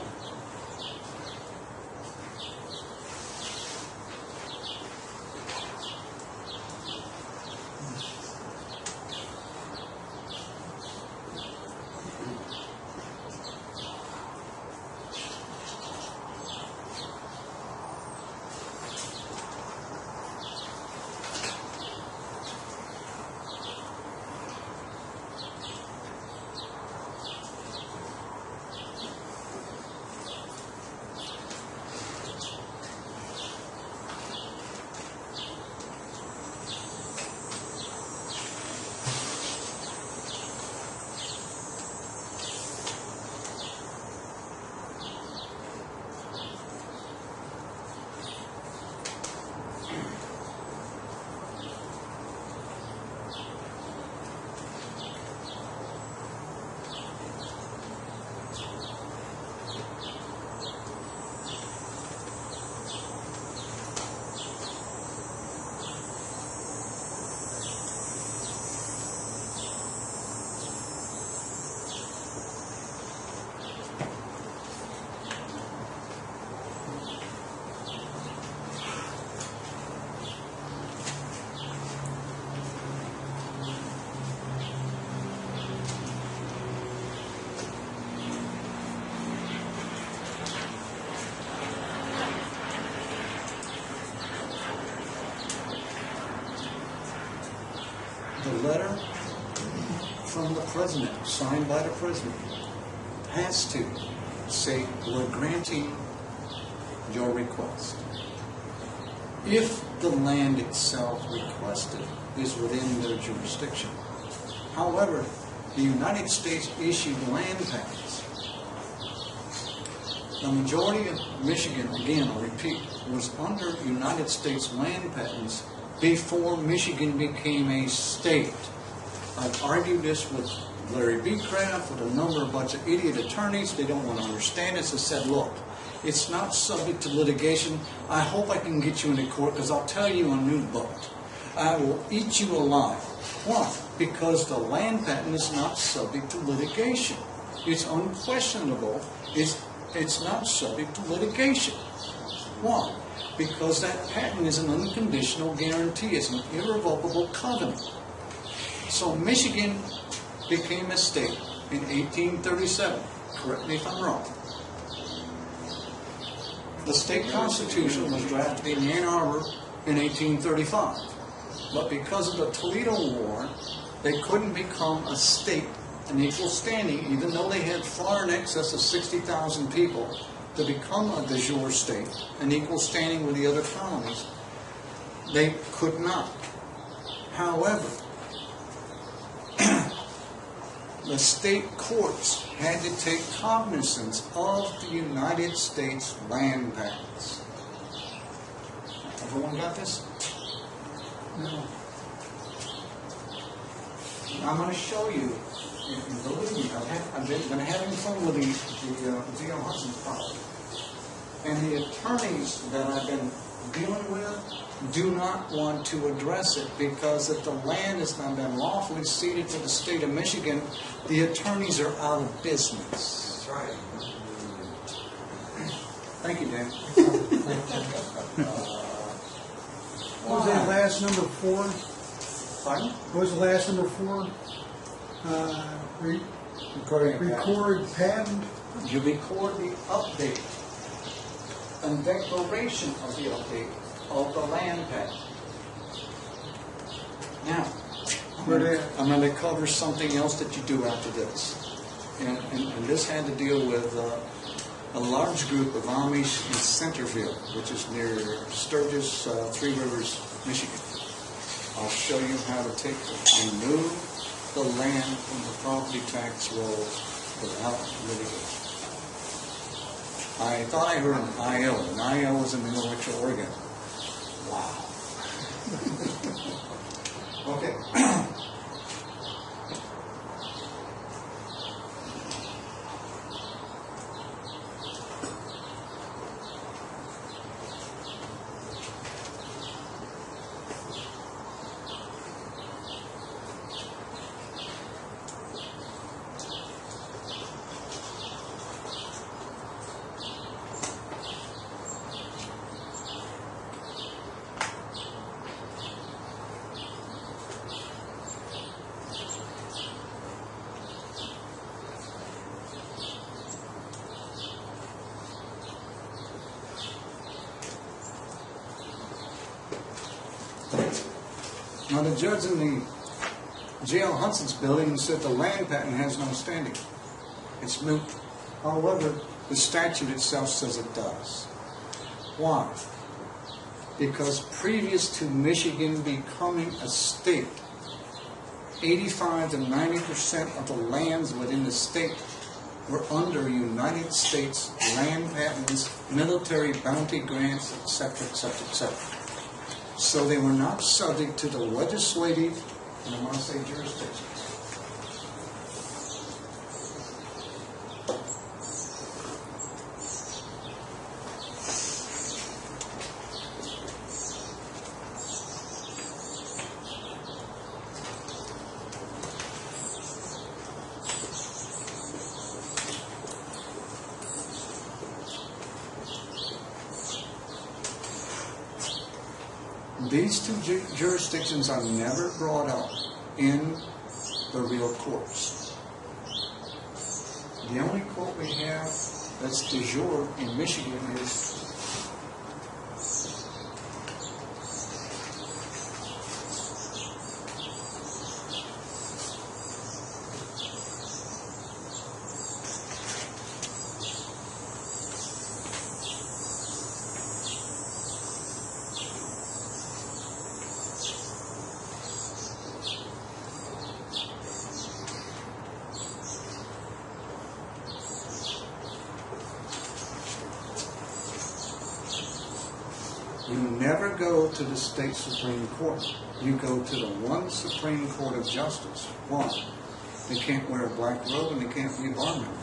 the letter from the president, signed by the president, has to say, we're granting your request. If the land itself requested is within their jurisdiction. However, the United States issued land patents. The majority of Michigan, again, I'll repeat, was under United States land patents before Michigan became a state. I've argued this with Larry B. Kraft, with a number of bunch of idiot attorneys. They don't want to understand it. So I said, look, it's not subject to litigation. I hope I can get you into court because I'll tell you a new book. I will eat you alive. Why? Because the land patent is not subject to litigation. It's unquestionable. It's not subject to litigation. Why? Because that patent is an unconditional guarantee. It's an irrevocable covenant. So Michigan became a state in 1837. Correct me if I'm wrong. The state constitution was drafted in Ann Arbor in 1835. But because of the Toledo War, they couldn't become a state, an equal standing, even though they had far in excess of 60,000 people to become a de jure state, an equal standing with the other colonies. They could not. However, the state courts had to take cognizance of the United States land patents. Everyone got this? No. I'm going to show you, and believe me, I've been having fun with the G.L. Hudson's property. And the attorneys that I've been dealing with do not want to address it because if the land has not been lawfully ceded to the state of Michigan, the attorneys are out of business. That's right. Thank you, Dan. What was that last number 4? Pardon? What was the last number 4? Record patent? You record the update and declaration of the update of the land patent. Now, I'm going to cover something else that you do after this. And this had to deal with a large group of Amish in Centerville, which is near Sturgis, Three Rivers, Michigan. I'll show you how to take and move the land from the property tax rolls without litigation. I thought I heard an IL, and IL was in Norwich, Oregon. Wow. Okay. Now the judge in the J.L. Hudson's building said the land patent has no standing. It's moot. However, the statute itself says it does. Why? Because previous to Michigan becoming a state, 85 to 90% of the lands within the state were under United States land patents, military bounty grants, etc., etc., etc. So they were not subject to the legislative, and I want to say jurisdiction. These two jurisdictions are never brought up in the real courts. The only court we have that's de jure in Michigan is You never go to the state Supreme Court. You go to the one Supreme Court of Justice. Why? They can't wear a black robe and they can't be a bar member.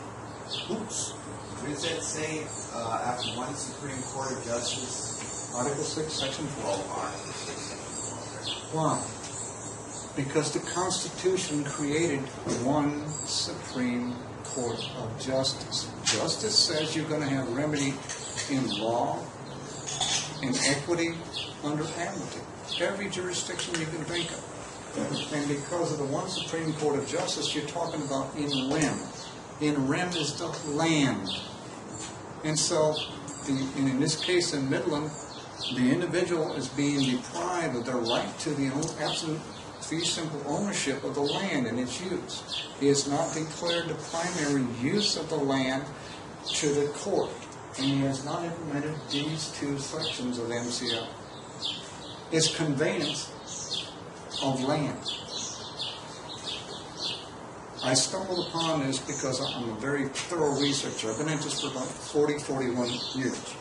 Oops. What does that say after one Supreme Court of Justice? Article 6, Section 4. Article 6, Section 4. Why? Because the Constitution created one Supreme Court of Justice. Justice says you're going to have remedy in law, in equity, under amnesty. Every jurisdiction you can think of. And because of the one Supreme Court of Justice, you're talking about in rem. In rem is the land. And so, in this case in Midland, the individual is being deprived of their right to the absolute fee simple ownership of the land and its use. He has not declared the primary use of the land to the court, and he has not implemented these two sections of the MCL. It's conveyance of land. I stumbled upon this because I'm a very thorough researcher. I've been at this for about 41 years.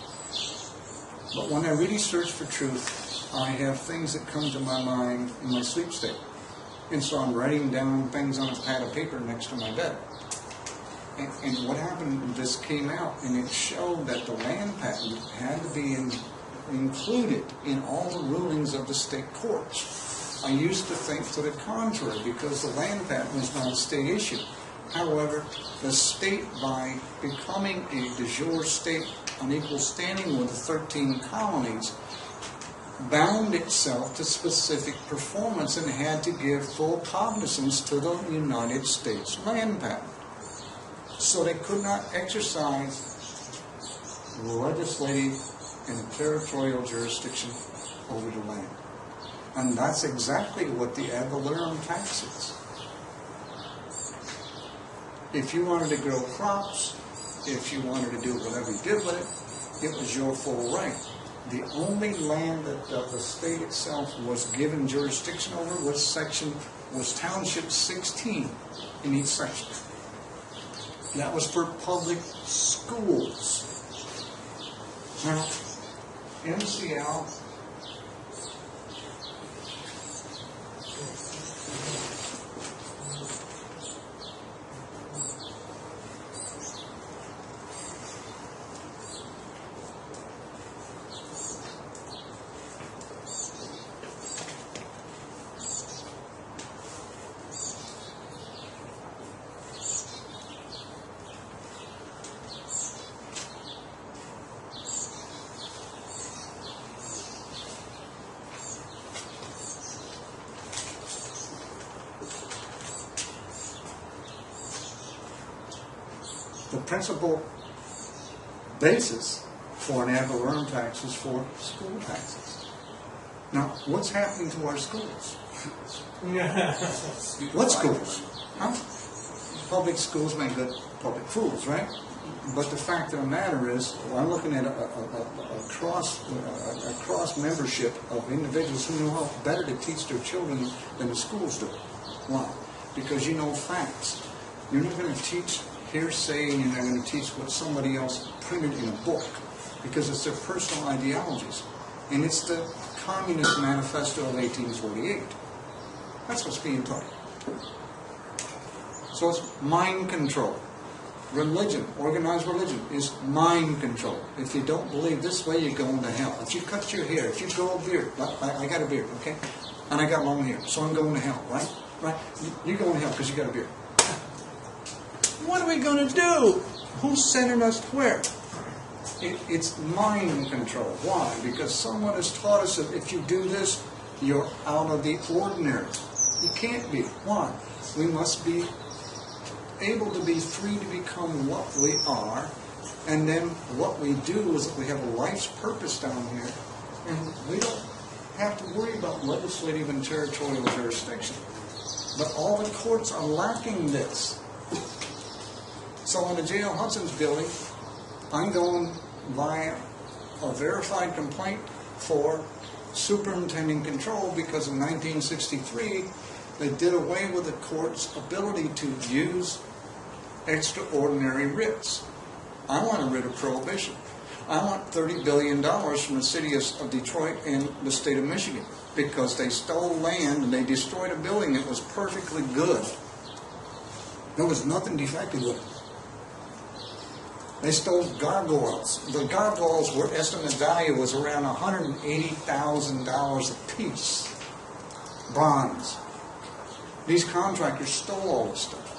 But when I really search for truth, I have things that come to my mind in my sleep state. And so I'm writing down things on a pad of paper next to my bed. And what happened, this came out, and it showed that the land patent had to be included in all the rulings of the state courts. I used to think to the contrary, because the land patent was not a state issue. However, the state, by becoming a de jure state on equal standing with the 13 colonies, bound itself to specific performance and had to give full cognizance to the United States land patent. So they could not exercise legislative and territorial jurisdiction over the land. And that's exactly what the ad valorem tax is. If you wanted to grow crops, if you wanted to do whatever you did with it, it was your full right. The only land that the state itself was given jurisdiction over was Township 16 in each section. That was for public schools. Now, MCL the principal basis for an ad valorem tax is for school taxes. Now, what's happening to our schools? What schools? Huh? Public schools make good public fools, right? But the fact of the matter is, I'm looking at a cross membership of individuals who know how better to teach their children than the schools do. Why? Because you know facts. You're not going to teach hearsay, and you're not going to teach what somebody else printed in a book, because it's their personal ideologies. And it's the Communist Manifesto of 1848. That's what's being taught. So it's mind control. Religion, organized religion, is mind control. If you don't believe this way, you're going to hell. If you cut your hair, if you grow a beard, I got a beard, okay? And I got long hair, so I'm going to hell, right? Right? You're going to hell because you got a beard. What are we going to do? Who's sending us where? It's mind control. Why? Because someone has taught us that if you do this, you're out of the ordinary. You can't be. Why? We must be able to be free to become what we are, and then what we do is that we have a life's purpose down here, and we don't have to worry about legislative and territorial jurisdiction. But all the courts are lacking this. So in the J.L. Hudson's building, I'm going via a verified complaint for superintending control because in 1963 they did away with the court's ability to use extraordinary writs. I want a writ of prohibition. I want $30 billion from the city of Detroit and the state of Michigan because they stole land and they destroyed a building that was perfectly good. There was nothing defective with it. They stole gargoyles. The gargoyles were estimated value was around $180,000 a piece. Bronze. These contractors stole all this stuff.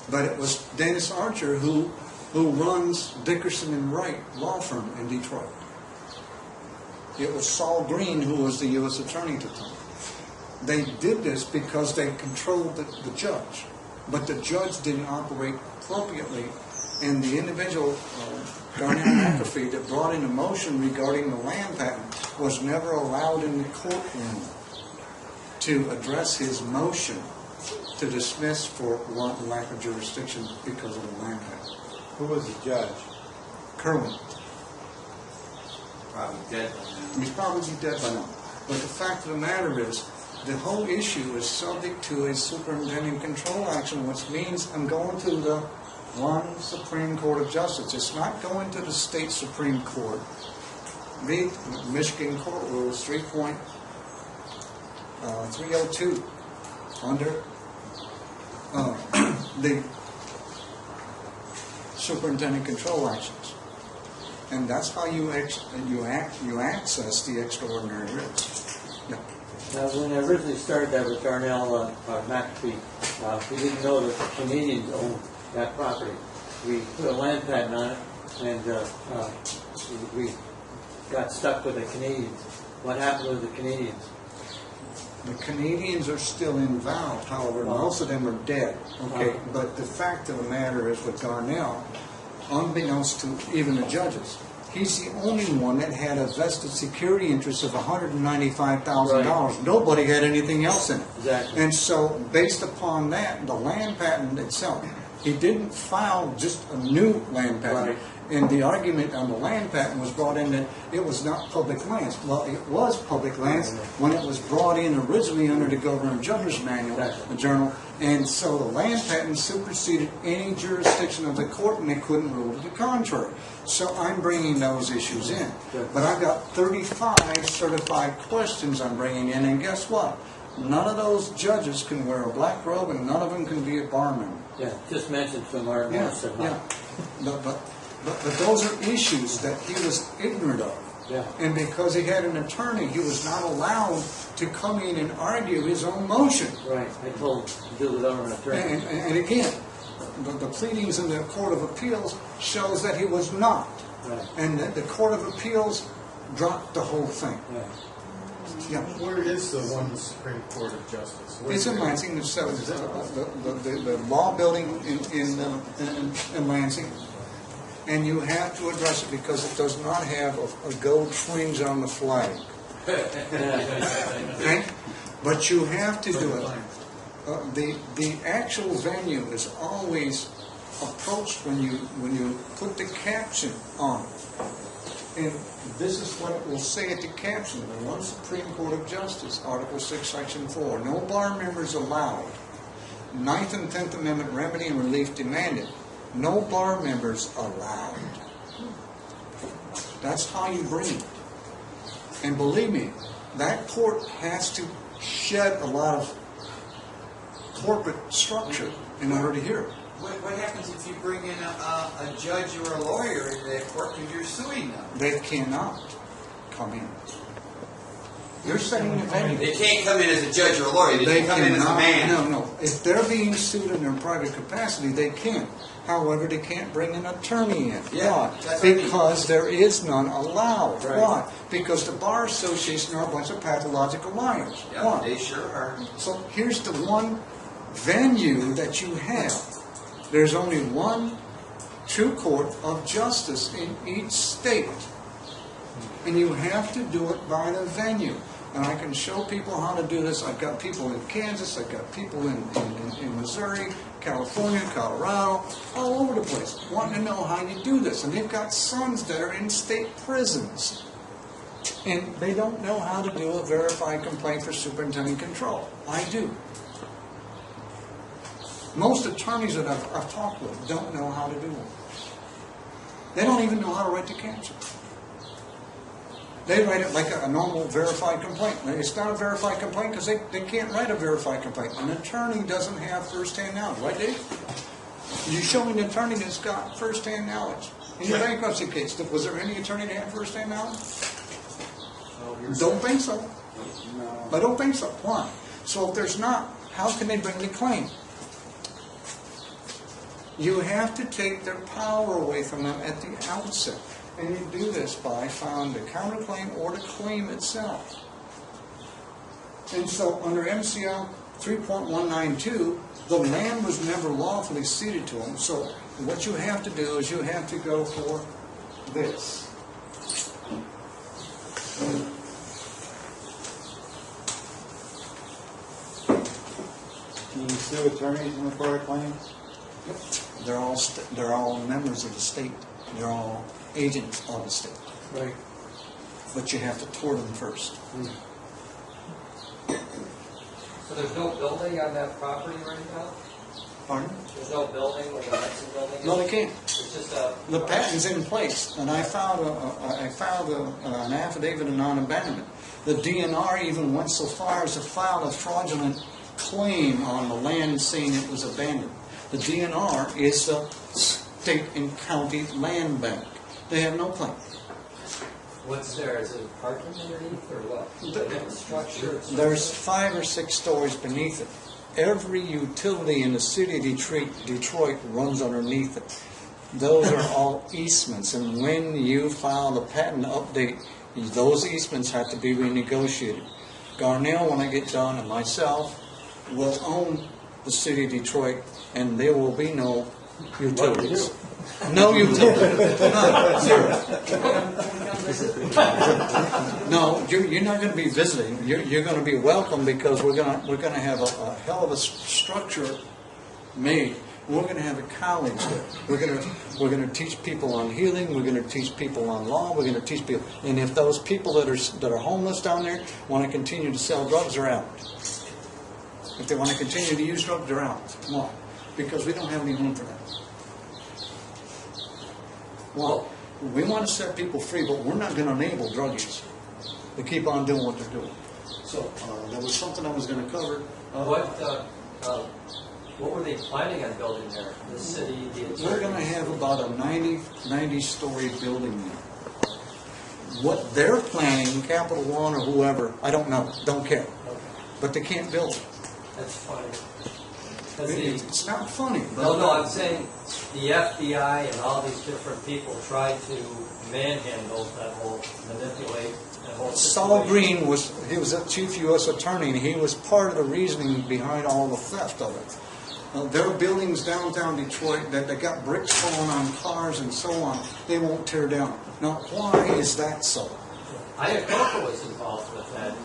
But it was Dennis Archer who runs Dickerson and Wright law firm in Detroit. It was Saul Green who was the U.S. attorney at the time. They did this because they controlled the judge. But the judge didn't operate appropriately. And the individual, Darnell McAfee, that brought in a motion regarding the land patent was never allowed in the courtroom to address his motion to dismiss for lack of jurisdiction because of the land patent. Who was the judge? Kerwin. Probably dead by now. He's probably dead by now. But the fact of the matter is, the whole issue is subject to a superintendent control action, which means I'm going to the one Supreme Court of Justice. It's not going to the state Supreme Court. Read Michigan Court Rules 3.302 under the superintendent control actions. And that's how you access the extraordinary writs. Yeah. Now, when I originally started that with Darnell McAfee, we didn't know that the Canadians owned that property. We put a land patent on it, and we got stuck with the Canadians. What happened with the Canadians? The Canadians are still involved, however, most of them are dead. Okay, but the fact of the matter is with Darnell, unbeknownst to even the judges, he's the only one that had a vested security interest of $195,000. Right. Nobody had anything else in it. Exactly. And so, based upon that, the land patent itself, he didn't file just a new land patent. Right. And the argument on the land patent was brought in that it was not public lands. Well, it was public lands when it was brought in originally under the Governor Judge's Manual, the journal. And so the land patent superseded any jurisdiction of the court, and they couldn't rule to the contrary. So I'm bringing those issues in. But I've got 35 certified questions I'm bringing in, and guess what? None of those judges can wear a black robe, and none of them can be a bar member. Yeah, just mentioned from our Morrison. Yeah. But those are issues that he was ignorant of. Yeah. And because he had an attorney, he was not allowed to come in and argue his own motion. Right. I told him to do it without an attorney. And again, the pleadings in the Court of Appeals shows that he was not. Right. And the Court of Appeals dropped the whole thing. Yeah. Yeah. Where is the one Supreme Court of Justice? It's in Lansing. It's the law building in Lansing. And you have to address it because it does not have a gold fringe on the flag. Okay? But you have to do it. The actual venue is always approached when you put the caption on it. And this is what it will say at the caption. The one Supreme Court of Justice, Article 6, Section 4. No bar members allowed. 9th and 10th Amendment remedy and relief demanded. No bar members allowed. That's how you bring it. And believe me, that court has to shed a lot of corporate structure in order to hear it. What happens if you bring in a judge or a lawyer in the court because you're suing them? They cannot come in. You're setting the venue. They can't come in as a judge or a lawyer. They can come in as a man. No. If they're being sued in their private capacity, they can. However, they can't bring an attorney in. Yeah, Why? that's what I mean. Because there is none allowed. Right. Why? Because the Bar Association are a bunch of pathological liars. Yeah, Why? they sure are. So here's the one venue that you have. There's only one true court of justice in each state. And you have to do it by the venue. And I can show people how to do this. I've got people in Kansas, I've got people in Missouri, California, Colorado, all over the place, wanting to know how you do this. And they've got sons that are in state prisons. And they don't know how to do a verified complaint for superintendent control. I do. Most attorneys that I've talked with don't know how to do it. They don't even know how to write the caption. They write it like a normal verified complaint. It's not a verified complaint because they can't write a verified complaint. An attorney doesn't have first-hand knowledge, right, Dave? You show me an attorney that's got first-hand knowledge. In your bankruptcy case, was there any attorney that had first-hand knowledge? Don't think so. No. I don't think so. Why? So if there's not, how can they bring the claim? You have to take their power away from them at the outset. And you do this by filing the counterclaim or the claim itself. And so under MCL 3.192, the land was never lawfully ceded to them. So what you have to do is you have to go for this. Can you sue attorneys and record claims? They're all members of the state. They're all agents of the state. Right. But you have to tour them first. So there's no building on that property right now? Pardon? There's no building, like a Mexican building? No, they can't. It's just a... The patent's in place, and I filed an affidavit of non-abandonment. The DNR even went so far as to file a fraudulent claim on the land saying it was abandoned. The DNR is the state and county land bank. They have no claim. What's there? Is it parking underneath or what? The structure? There's 5 or 6 stories beneath it. Every utility in the city of Detroit runs underneath it. Those are all easements, and when you file the patent update, those easements have to be renegotiated. Garnell, when I get done, and myself will own the city of Detroit, and there will be no utilities. No utilities. None. Zero. No, you're not going to be visiting. You're going to be welcome because we're going to have a hell of a structure made. We're going to have a college there. We're going to teach people on healing. We're going to teach people on law. We're going to teach people. And if those people that are homeless down there want to continue to sell drugs, they're out. If they want to continue to use drugs, they're out. Why? Because we don't have any room for that. Well, we want to set people free, but we're not going to enable drug use to keep on doing what they're doing. So that was something I was going to cover. What were they planning on building there? The city, the attorneys? We're going to have about a 90-story building there. What they're planning, Capital One or whoever, I don't know, don't care. Okay. But they can't build it. That's funny. It's not funny. But No, I'm saying the FBI and all these different people tried to manhandle that whole, manipulate that whole Saul situation. Green was a chief U.S. attorney, and he was part of the reasoning behind all the theft of it. There are buildings downtown Detroit that got bricks falling on cars and so on. They won't tear down. Now, why is that so? Iacocca was involved with that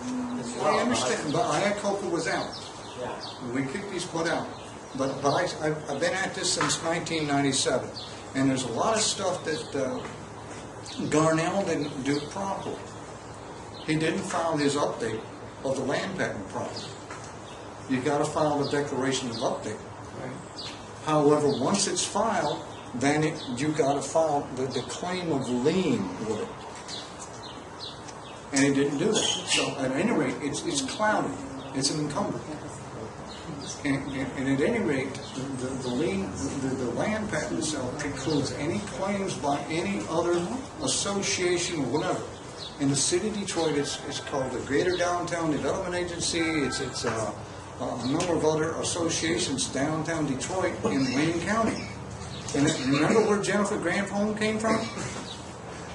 as well. I understand, but Iacocca was out. Yeah. We kicked his butt out. But I've been at this since 1997, and there's a lot of stuff that Garnell didn't do properly. He didn't file his update of the land patent properly. You got to file the declaration of update. However, once it's filed, then you got to file the claim of lien with it. And he didn't do that. So at any rate, it's clouded. It's an encumbrance. And at any rate, the land patent itself precludes any claims by any other association or whatever. In the city of Detroit, it's called the Greater Downtown Development Agency. It's a number of other associations downtown Detroit in Wayne County. And remember where Jennifer Grant's home came from?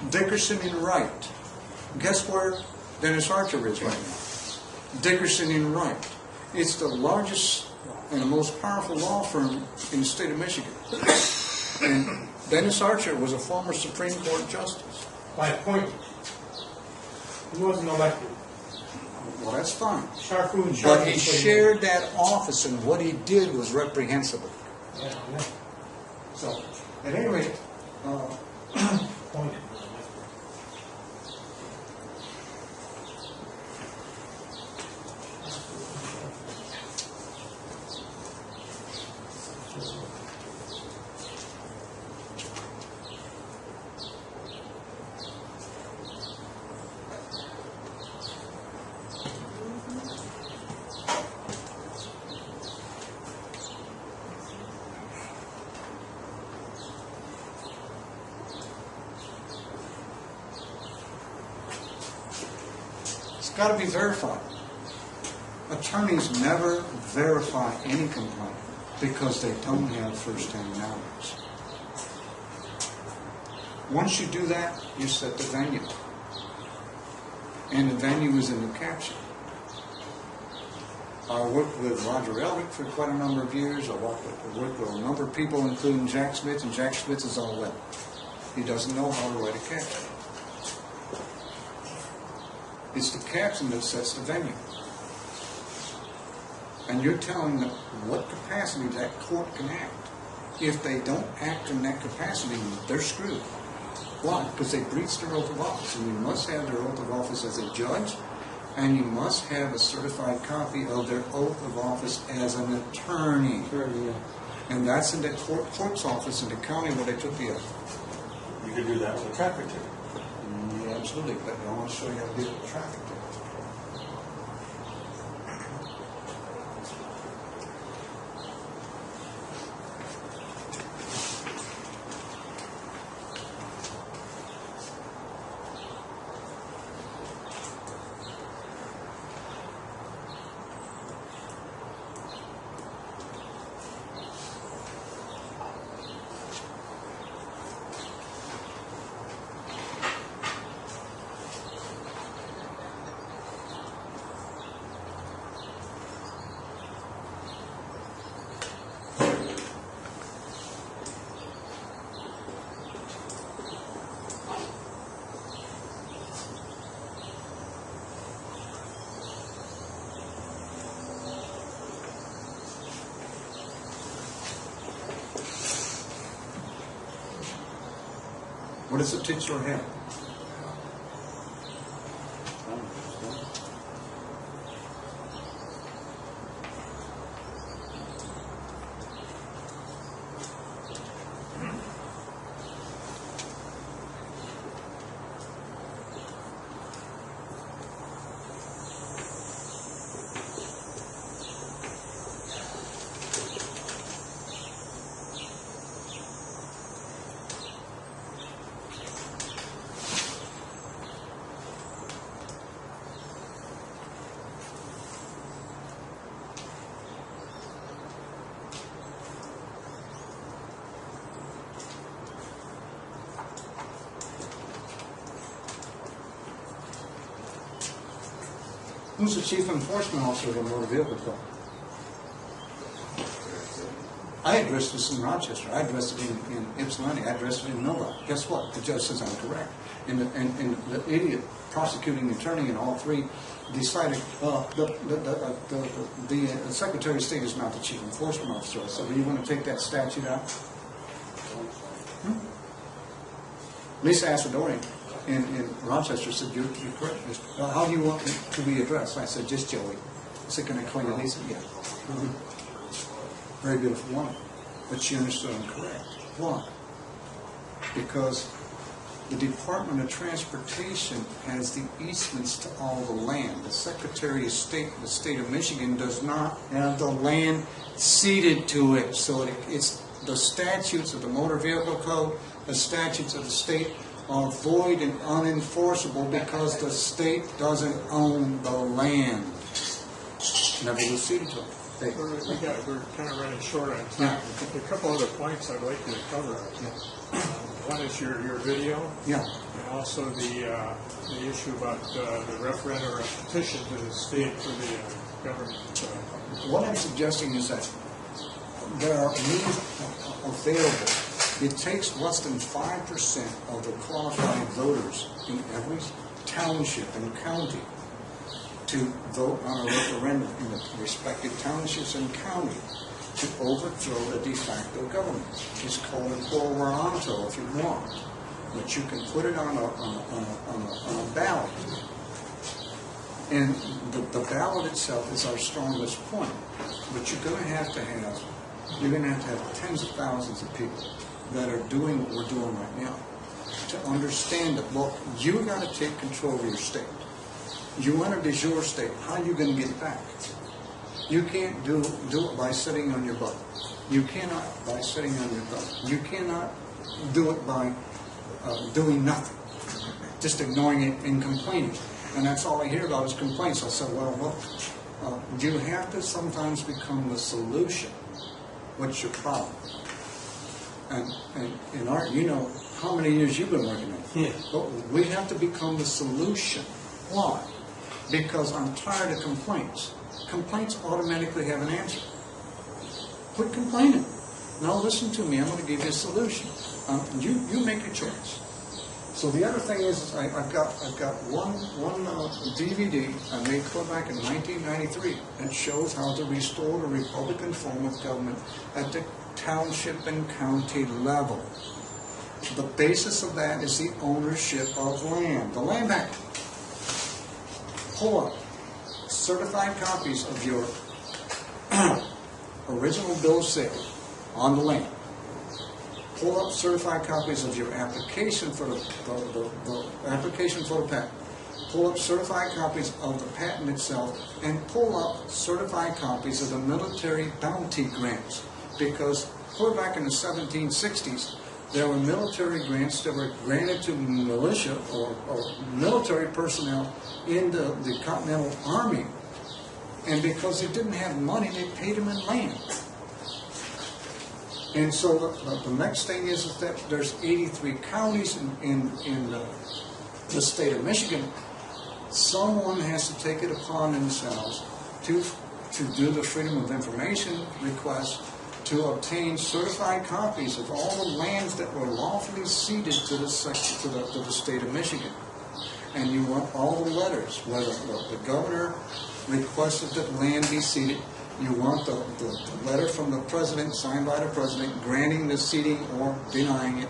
Dickerson and Wright. Guess where Dennis Archer is right now? Dickerson and Wright. It's the largest and the most powerful law firm in the state of Michigan. And Dennis Archer was a former Supreme Court justice. By appointment. He wasn't elected. Well, that's fine. Sharfu But he shared that office, and what he did was reprehensible. Yeah, yeah. So, at any rate, Appointed. got to be verified. Attorneys never verify any complaint because they don't have first-hand knowledge. Once you do that, you set the venue. And the venue is in the caption. I worked with Roger Elrick for quite a number of years. I worked with a number of people, including Jack Smith, and Jack Smith is all wet. He doesn't know how to write a caption. It's the caption that sets the venue. And you're telling them what capacity that court can act. If they don't act in that capacity, they're screwed. Why? Because they breached their oath of office. And you must have their oath of office as a judge, and you must have a certified copy of their oath of office as an attorney. Sure, yeah. And that's in the clerk's office in the county where they took the oath. You could do that with a traffic ticket. Yeah, absolutely, but I want to show you how to deal with traffic tickets. What does the titular have? Who's the chief enforcement officer of the motor vehicle code? I addressed this in Rochester. I addressed it in Ypsilanti. I addressed it in Nova. Guess what? The judge says I'm correct. And the idiot prosecuting attorney in all three decided the Secretary of State is not the chief enforcement officer. So do you want to take that statute out? Lisa Asadorian in Rochester said, you're correct. How do you want it to be addressed? I said, just Joey. I said, can I call you Lisa? Yeah. Very beautiful woman. But she understood I'm correct. Why? Because the Department of Transportation has the easements to all the land. The Secretary of State of the state of Michigan does not have the land ceded to it. So it's the statutes of the Motor Vehicle Code, the statutes of the state are void and unenforceable because the state doesn't own the land. Never was ceded to it. We're kind of running short on time. A couple other points I'd like you to cover. One is your video, Yeah. and also the issue about the referendum or a petition to the state for the government. What I'm suggesting is that there are means available. It takes less than 5% of the qualified voters in every township and county to vote on a referendum in the respective townships and county to overthrow the de facto government. It's called a quo warranto if you want, but you can put it on a ballot. And the ballot itself is our strongest point, but you're going to have tens of thousands of people that are doing what we're doing right now to understand that, look, you got to take control of your state. You entered as your state. How are you going to get it back? You can't do it by sitting on your butt. You cannot by sitting on your butt. You cannot do it by doing nothing, just ignoring it and complaining. And that's all I hear about is complaints. I said, well, look, you have to sometimes become the solution. What's your problem? And in art, you know how many years you've been working in. Yeah. But we have to become the solution. Why? Because I'm tired of complaints. Complaints automatically have an answer. Quit complaining. Now listen to me. I'm going to give you a solution. You make your choice. So the other thing is I've got one DVD I made clear back in 1993 that shows how to restore the Republican form of government at the township and county level. The basis of that is the ownership of land, the land bank. Pull up certified copies of your original bill of sale on the land. Pull up certified copies of your application for the application for the patent. Pull up certified copies of the patent itself, and pull up certified copies of the military bounty grants. Because clear back in the 1760s, there were military grants that were granted to militia or military personnel in the Continental Army. And because they didn't have money, they paid them in land. And so the next thing is that there's 83 counties in the state of Michigan. Someone has to take it upon themselves to do the Freedom of Information request to obtain certified copies of all the lands that were lawfully ceded to the state of Michigan. And you want all the letters, whether the governor requested that land be ceded. You want the letter from the president, signed by the president, granting the ceding or denying it.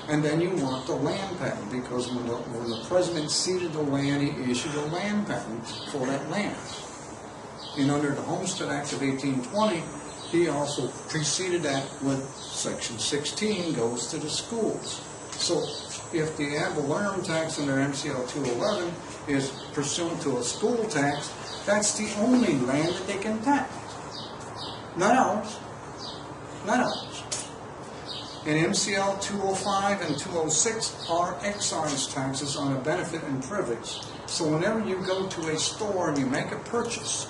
And then you want the land patent, because when the president ceded the land, he issued a land patent for that land. And under the Homestead Act of 1820, he also preceded that with Section 16 goes to the schools. So if the ad valorem tax under MCL 211 is pursuant to a school tax, that's the only land that they can tax. Not ours. Not ours. And MCL 205 and 206 are excise taxes on a benefit and privilege. So whenever you go to a store and you make a purchase,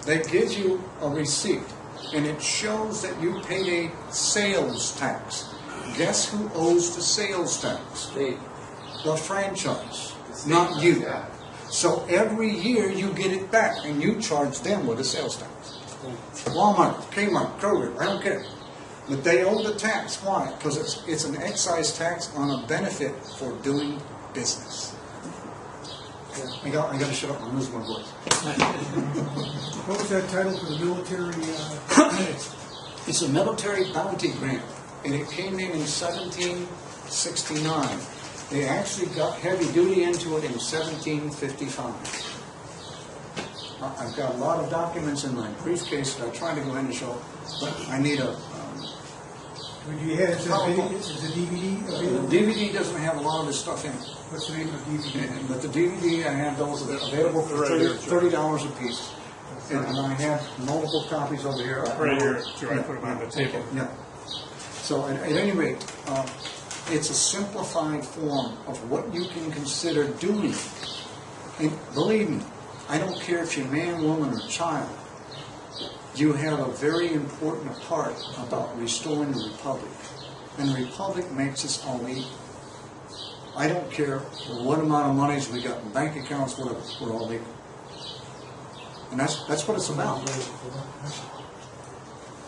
they give you a receipt, and it shows that you paid a sales tax. Guess who owes the sales tax? State. The franchise, not you. So every year you get it back, and you charge them with a sales tax. Walmart, Kmart, Kroger, I don't care. But they owe the tax. Why? Because it's an excise tax on a benefit for doing business. I got to shut up. I'm losing my voice. What was that title for the military? It's a military bounty grant, and it came in 1769. They actually got heavy duty into it in 1755. I've got a lot of documents in my briefcase that I try to go in and show, but I need a... Would you have, is the DVD The available? DVD doesn't have a lot of this stuff in it. What's the name of the DVD? But the DVD, I have those available for $30 a piece. And I have multiple copies over here. Right here, Joe, I put them on the table. Yeah. So at any rate, it's a simplified form of what you can consider doing. And believe me, I don't care if you're man, woman, or child. You have a very important part about restoring the Republic. And the Republic makes us all equal. I don't care what amount of monies we got in bank accounts, whatever, we're all equal. And that's what it's about.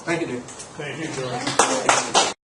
Thank you, Dave. Thank you, Joe.